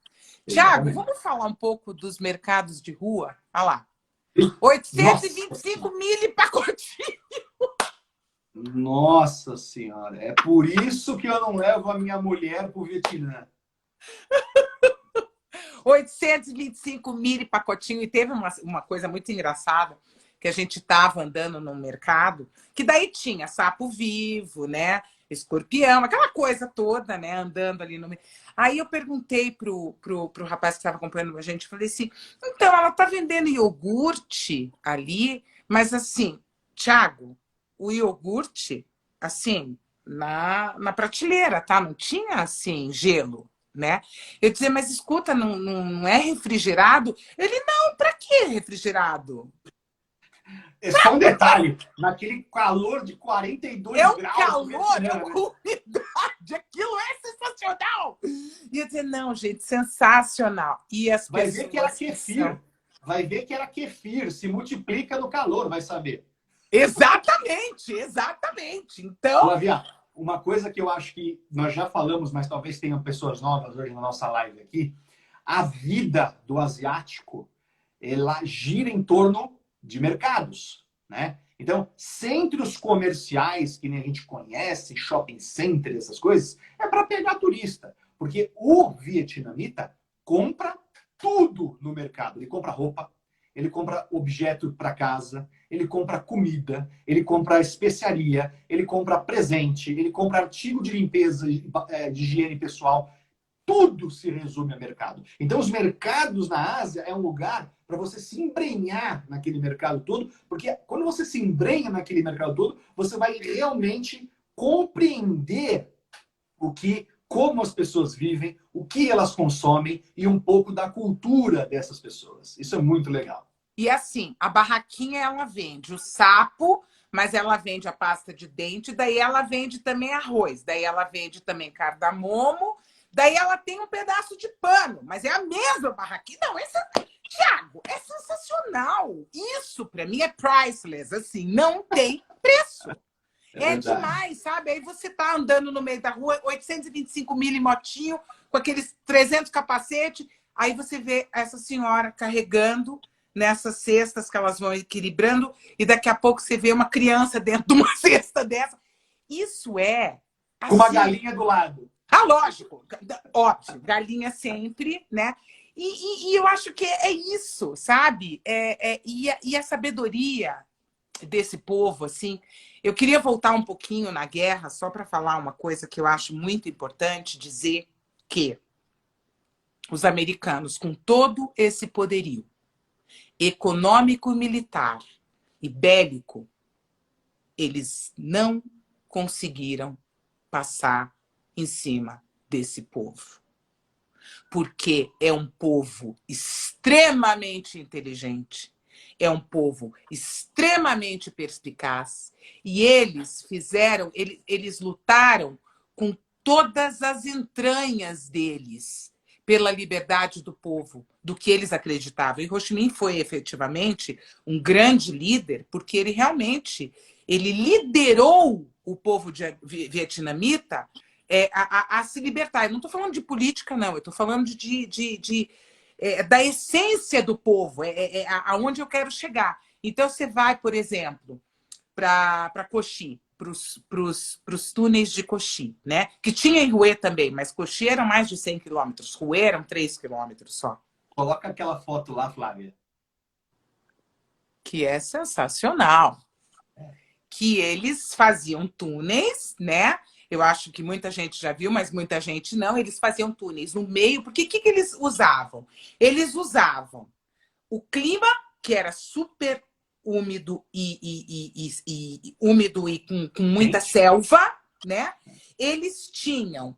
Tiago, Exatamente. vamos falar um pouco dos mercados de rua? Olha lá. Nossa 825 Senhora. mil pacotinho. Nossa Senhora. É por isso que eu não levo a minha mulher para o Vietnã. 825 mil pacotinho. E teve uma coisa muito engraçada, que a gente estava andando no mercado, que daí tinha sapo vivo, né? Escorpião, aquela coisa toda, né? Andando ali no meio. Aí eu perguntei pro rapaz que estava acompanhando a gente, falei assim, então, ela tá vendendo iogurte ali, mas assim, Thiago, o iogurte, assim, na prateleira, tá? Não tinha, assim, gelo, né? Eu dizia, mas escuta, não é refrigerado? Ele, não, para que refrigerado? É só um detalhe. Naquele calor de 42 É um graus do calor, é Vietnã, uma né? umidade, aquilo é sensacional. E eu dizia, não, gente, sensacional. E as Vai ver que era pessoas que são... kefir. Vai ver que era kefir. Se multiplica no calor, vai saber. Exatamente, exatamente. Então, Flavia, uma coisa que eu acho que nós já falamos, mas talvez tenham pessoas novas hoje na nossa live aqui, a vida do asiático, ela gira em torno de mercados, né? Então, centros comerciais que nem a gente conhece, shopping center, essas coisas, é para pegar turista, porque o vietnamita compra tudo no mercado. Ele compra roupa, ele compra objeto para casa, ele compra comida, ele compra especiaria, ele compra presente, ele compra artigo de limpeza, de higiene pessoal. Tudo se resume a mercado. Então, os mercados na Ásia é um lugar para você se embrenhar naquele mercado todo, porque quando você se embrenha naquele mercado todo, você vai realmente compreender como as pessoas vivem, o que elas consomem e um pouco da cultura dessas pessoas. Isso é muito legal. e assim, a barraquinha ela vende o sapo, mas ela vende a pasta de dente, daí ela vende também arroz, daí ela vende também cardamomo, daí ela tem um pedaço de pano, mas é a mesma barraquinha. Não, Thiago, é sensacional. Isso para mim é priceless, assim, não tem preço. É É verdade. demais, sabe? Aí você tá andando no meio da rua, 825 mil em motinho, com aqueles 300 capacete, aí você vê essa senhora carregando nessas cestas que elas vão equilibrando, e daqui a pouco você vê uma criança dentro de uma cesta dessa. Isso é, Com uma assim... galinha do lado. Ah, lógico, óbvio, galinha sempre, né? E eu acho que é isso, sabe? E a sabedoria desse povo, assim. Eu queria voltar um pouquinho na guerra, só para falar uma coisa que eu acho muito importante dizer, que os americanos, com todo esse poderio econômico e militar e bélico, eles não conseguiram passar em cima desse povo. Porque é um povo extremamente inteligente, é um povo extremamente perspicaz, e eles lutaram com todas as entranhas deles pela liberdade do povo, do que eles acreditavam. E Ho Chi Minh foi efetivamente um grande líder, porque ele liderou o povo vietnamita a se libertar. Eu não estou falando de política, não. Eu estou falando da essência do povo, aonde eu quero chegar. Então, você vai, por exemplo, para Coxi, para os túneis de Coxi, né? Que tinha em Hue também, mas Coxi eram mais de 100 quilômetros, Hue eram 3 quilômetros só. Coloca aquela foto lá, Flávia. Que é sensacional. Que eles faziam túneis, né? Eu acho que muita gente já viu, mas muita gente não. Eles faziam túneis no meio, porque o que eles usavam? Eles usavam o clima, que era super úmido úmido e com muita Quente. selva, né? Eles tinham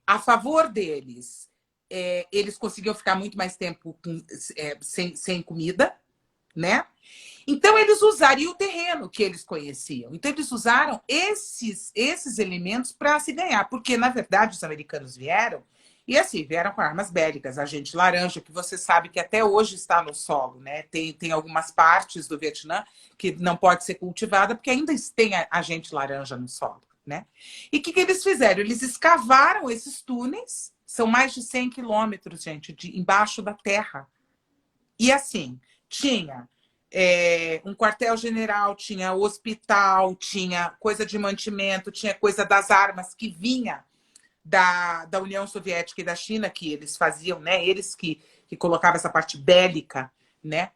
a favor deles, eles conseguiam ficar muito mais tempo sem comida, né? Então, eles usariam o terreno que eles conheciam. Então, eles usaram esses elementos para se ganhar. Porque, na verdade, os americanos vieram E assim, vieram com armas bélicas, agente laranja, que você sabe que até hoje está no solo, né? Tem algumas partes do Vietnã que não pode ser cultivada, porque ainda tem agente laranja no solo, né? E o que eles fizeram? Eles escavaram esses túneis, são mais de 100 quilômetros, gente, embaixo da terra. E assim, tinha um quartel-general, tinha hospital, tinha coisa de mantimento, tinha coisa das armas que vinha da União Soviética e da China, que eles faziam, né? Eles que colocavam essa parte bélica, né?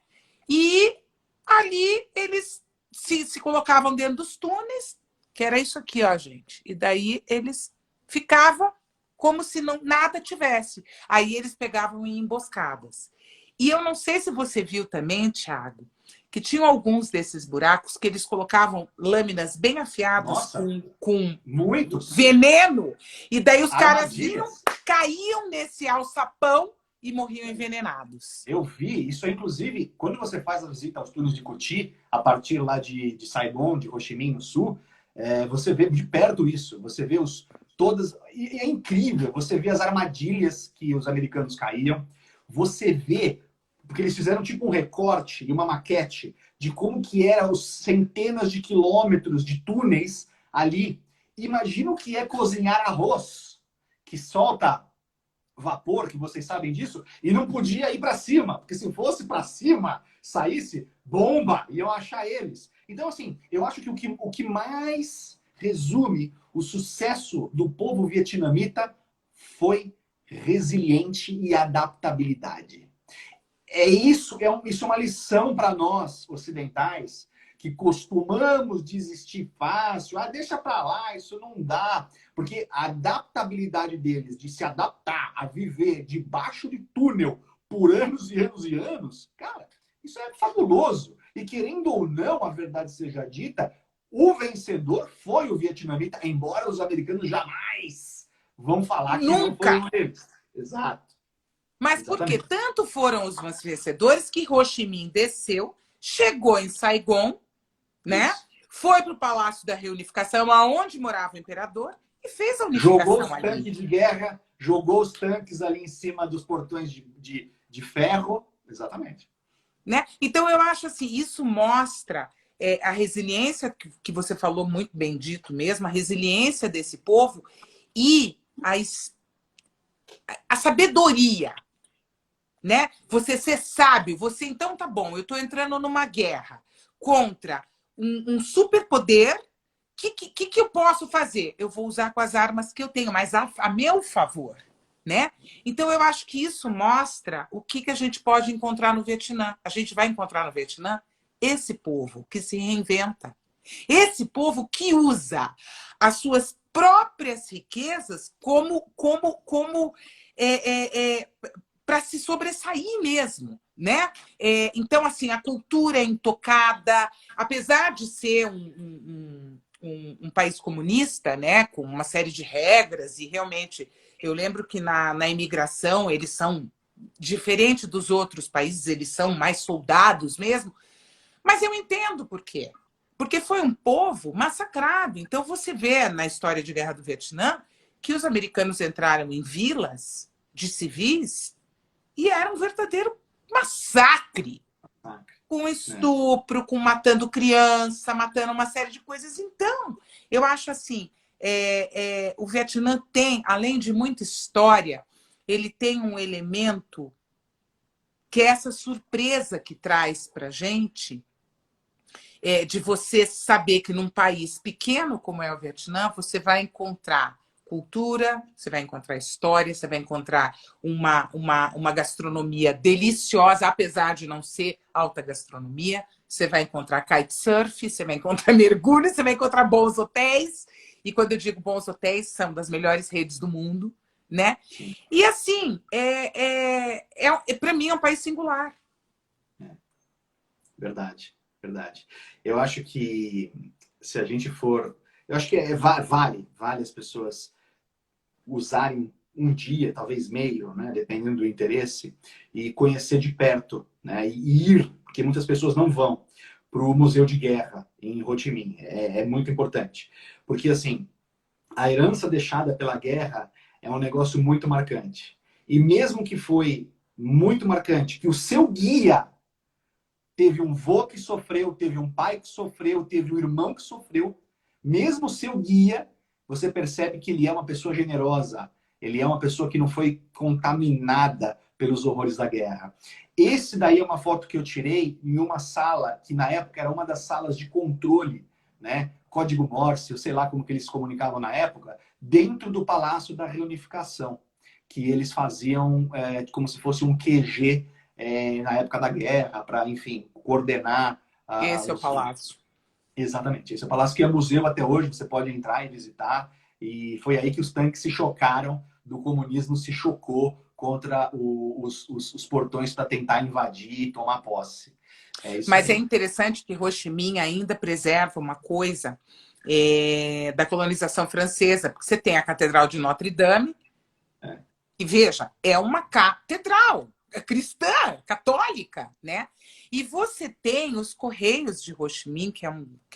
E ali eles se colocavam dentro dos túneis, que era isso aqui, ó, gente. E daí eles ficavam como se nada tivesse. Aí eles pegavam em emboscadas. E eu não sei se você viu também, Thiago, que tinham alguns desses buracos que eles colocavam lâminas bem afiadas com muitos veneno. E daí os caras armadilhas. caíam nesse alçapão e morriam envenenados. Eu vi isso, inclusive, quando você faz a visita aos túneis de Coty, a partir lá de Saigon, de Ho Chi Minh, no sul, você vê de perto isso. Você vê todas... E é incrível, você vê as armadilhas que os americanos caíam. Você vê, porque eles fizeram tipo um recorte e uma maquete de como que eram os centenas de quilômetros de túneis ali. Imagina o que é cozinhar arroz, que solta vapor, que vocês sabem disso, e não podia ir para cima, porque se fosse para cima, saísse bomba, iam achar eles. Então, assim, eu acho que o que mais resume o sucesso do povo vietnamita foi resiliente e adaptabilidade. Isso é uma lição para nós ocidentais, que costumamos desistir fácil. Deixa para lá, isso não dá. Porque a adaptabilidade deles, de se adaptar a viver debaixo de túnel por anos e anos e anos, cara, isso é fabuloso. E querendo ou não, a verdade seja dita, o vencedor foi o vietnamita, embora os americanos jamais vão falar que não foram eles. Exato. Mas porque tanto foram os vencedores que Ho Chi Minh desceu, chegou em Saigon, né? Isso. Foi para o Palácio da Reunificação, aonde morava o imperador, e fez a unificação. Jogou os tanques de guerra, jogou os tanques ali em cima dos portões de ferro. Exatamente. Né? Então, eu acho assim, isso mostra a resiliência, que você falou muito bem dito mesmo, a resiliência desse povo e a sabedoria. Né? Você ser sábio, você então tá bom, eu estou entrando numa guerra contra um superpoder, que eu posso fazer? Eu vou usar com as armas que eu tenho, mas a meu favor, né? Então eu acho que isso mostra o que a gente pode encontrar no Vietnã. A gente vai encontrar no Vietnã esse povo que se reinventa, esse povo que usa as suas próprias riquezas como para se sobressair mesmo, né? Então, assim, a cultura é intocada, apesar de ser um país comunista, né? Com uma série de regras, e realmente, eu lembro que na imigração eles são diferentes dos outros países, eles são mais soldados mesmo, mas eu entendo por quê. Porque foi um povo massacrado. Então, você vê na história de Guerra do Vietnã que os americanos entraram em vilas de civis e era um verdadeiro massacre. Com estupro, com matando criança, matando uma série de coisas. Então, eu acho assim, o Vietnã tem, além de muita história, ele tem um elemento que é essa surpresa que traz para a gente, de você saber que num país pequeno como é o Vietnã, você vai encontrar cultura, você vai encontrar história, você vai encontrar uma gastronomia deliciosa, apesar de não ser alta gastronomia. Você vai encontrar kitesurf, você vai encontrar mergulho, você vai encontrar bons hotéis. E quando eu digo bons hotéis, são das melhores redes do mundo, né? E assim, para mim é um país singular. Verdade, verdade. Eu acho que se a gente for... Eu acho que vale as pessoas usarem um dia, talvez meio, né, dependendo do interesse, e conhecer de perto, né, e ir, porque muitas pessoas não vão, para o Museu de Guerra em Ho Chi Minh. É muito importante. Porque, assim, a herança deixada pela guerra, É um negócio muito marcante. E mesmo que foi muito marcante, que o seu guia teve um vô que sofreu, teve um pai que sofreu, teve um irmão que sofreu, mesmo o seu guia, você percebe que ele é uma pessoa generosa, ele é uma pessoa que não foi contaminada pelos horrores da guerra. Esse daí é uma foto que eu tirei em uma sala, que na época era uma das salas de controle, né? Código Morse, eu sei lá como que eles se comunicavam na época, dentro do Palácio da Reunificação, que eles faziam como se fosse um QG na época da guerra, para, enfim, coordenar. Esse é o palácio. Exatamente. Esse é o palácio que é museu até hoje, você pode entrar e visitar. E foi aí que os tanques se chocaram, do comunismo se chocou contra os portões para tentar invadir e tomar posse. Mas é interessante que Ho Chi Minh ainda preserva uma coisa da colonização francesa, porque você tem a Catedral de Notre-Dame, e veja, é uma catedral cristã, católica, né? E você tem os Correios de Ho Chi Minh, que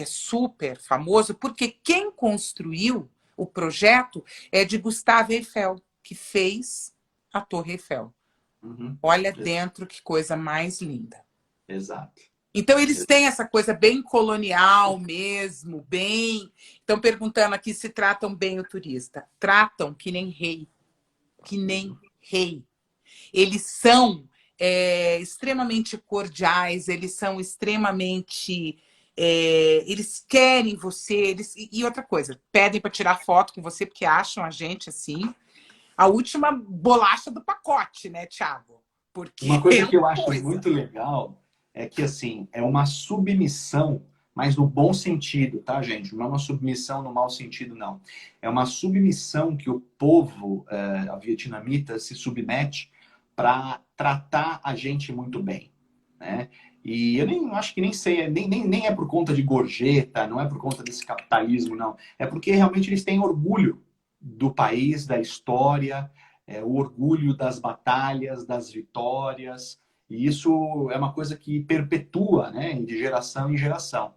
é super famoso, porque quem construiu o projeto é de Gustave Eiffel, que fez a Torre Eiffel. Uhum. Olha dentro que coisa mais linda. Exato. Então, eles têm essa coisa bem colonial mesmo, bem... Estão perguntando aqui se tratam bem o turista. Tratam que nem rei. Que nem rei. Eles são extremamente cordiais, eles são extremamente... eles querem você. E outra coisa, pedem para tirar foto com você porque acham a gente, assim, a última bolacha do pacote, né, Thiago? Porque uma coisa que eu acho muito legal é que, assim, é uma submissão, mas no bom sentido, tá, gente? Não é uma submissão no mau sentido, não. É uma submissão que o povo vietnamita se submete para tratar a gente muito bem, né? E eu nem acho que nem sei, nem é por conta de gorjeta, não é por conta desse capitalismo, não. É porque realmente eles têm orgulho do país, da história, o orgulho das batalhas, das vitórias. E isso é uma coisa que perpetua, né, de geração em geração.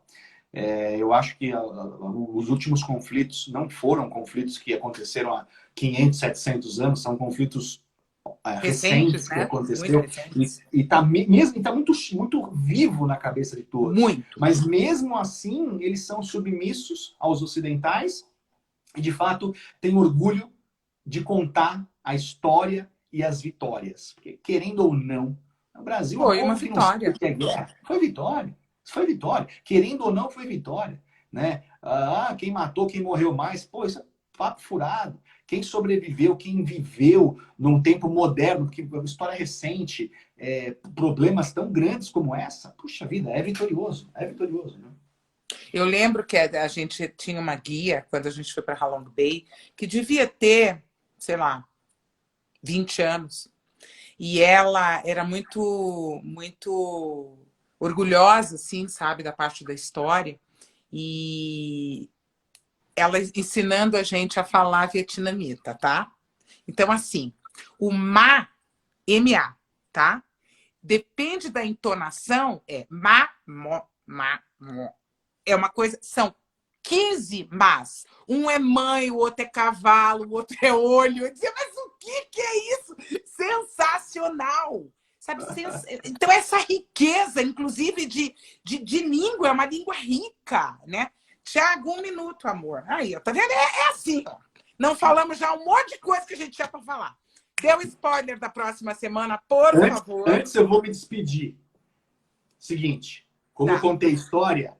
Eu acho que os últimos conflitos não foram conflitos que aconteceram há 500, 700 anos, são conflitos recentes, né? Que aconteceu. E está muito, muito vivo na cabeça de todos. Muito. Mas mesmo assim, eles são submissos aos ocidentais e, de fato, têm orgulho de contar a história e as vitórias. Porque, querendo ou não, o Brasil foi uma vitória. Que é guerra. Foi vitória. Foi vitória. Querendo ou não, foi vitória. Né? Quem matou, quem morreu mais, pô, isso é papo furado. Quem sobreviveu, quem viveu num tempo moderno, que história recente, problemas tão grandes como essa, puxa vida, é vitorioso. É vitorioso, né? Eu lembro que a gente tinha uma guia, quando a gente foi para Halong Bay, que devia ter, sei lá, 20 anos. E ela era muito, muito orgulhosa, assim, sabe, da parte da história. E ela ensinando a gente a falar vietnamita, tá? Então, assim, o ma, M-A, tá? Depende da entonação, é ma, mo, ma, mo. É uma coisa, são 15 mas. Um é mãe, o outro é cavalo, o outro é olho. Eu dizia, mas o que é isso? Sensacional! Sabe? Então, essa riqueza, inclusive, de língua, é uma língua rica, né? Tiago, 1 minuto, amor. Aí, ó, tá vendo? É assim, ó. Não falamos já um monte de coisa que a gente tinha para falar. Deu spoiler da próxima semana, por favor. Antes eu vou me despedir. Seguinte, como eu contei a história,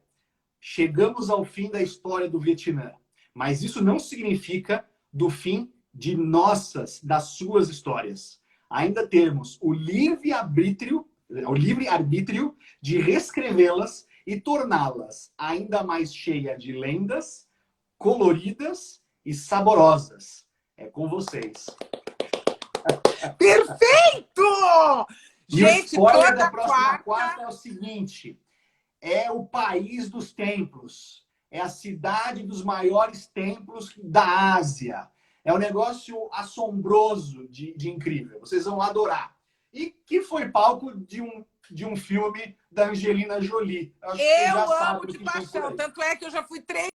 chegamos ao fim da história do Vietnã. Mas isso não significa do fim das suas histórias. Ainda temos o livre-arbítrio de reescrevê-las e torná-las ainda mais cheia de lendas, coloridas e saborosas. É com vocês. Perfeito! E gente, o spoiler da próxima quarta é o seguinte: é o país dos templos. É a cidade dos maiores templos da Ásia. É um negócio assombroso de incrível. Vocês vão adorar. E que foi palco de um filme da Angelina Jolie. Eu amo de paixão. Tanto é que eu já fui 3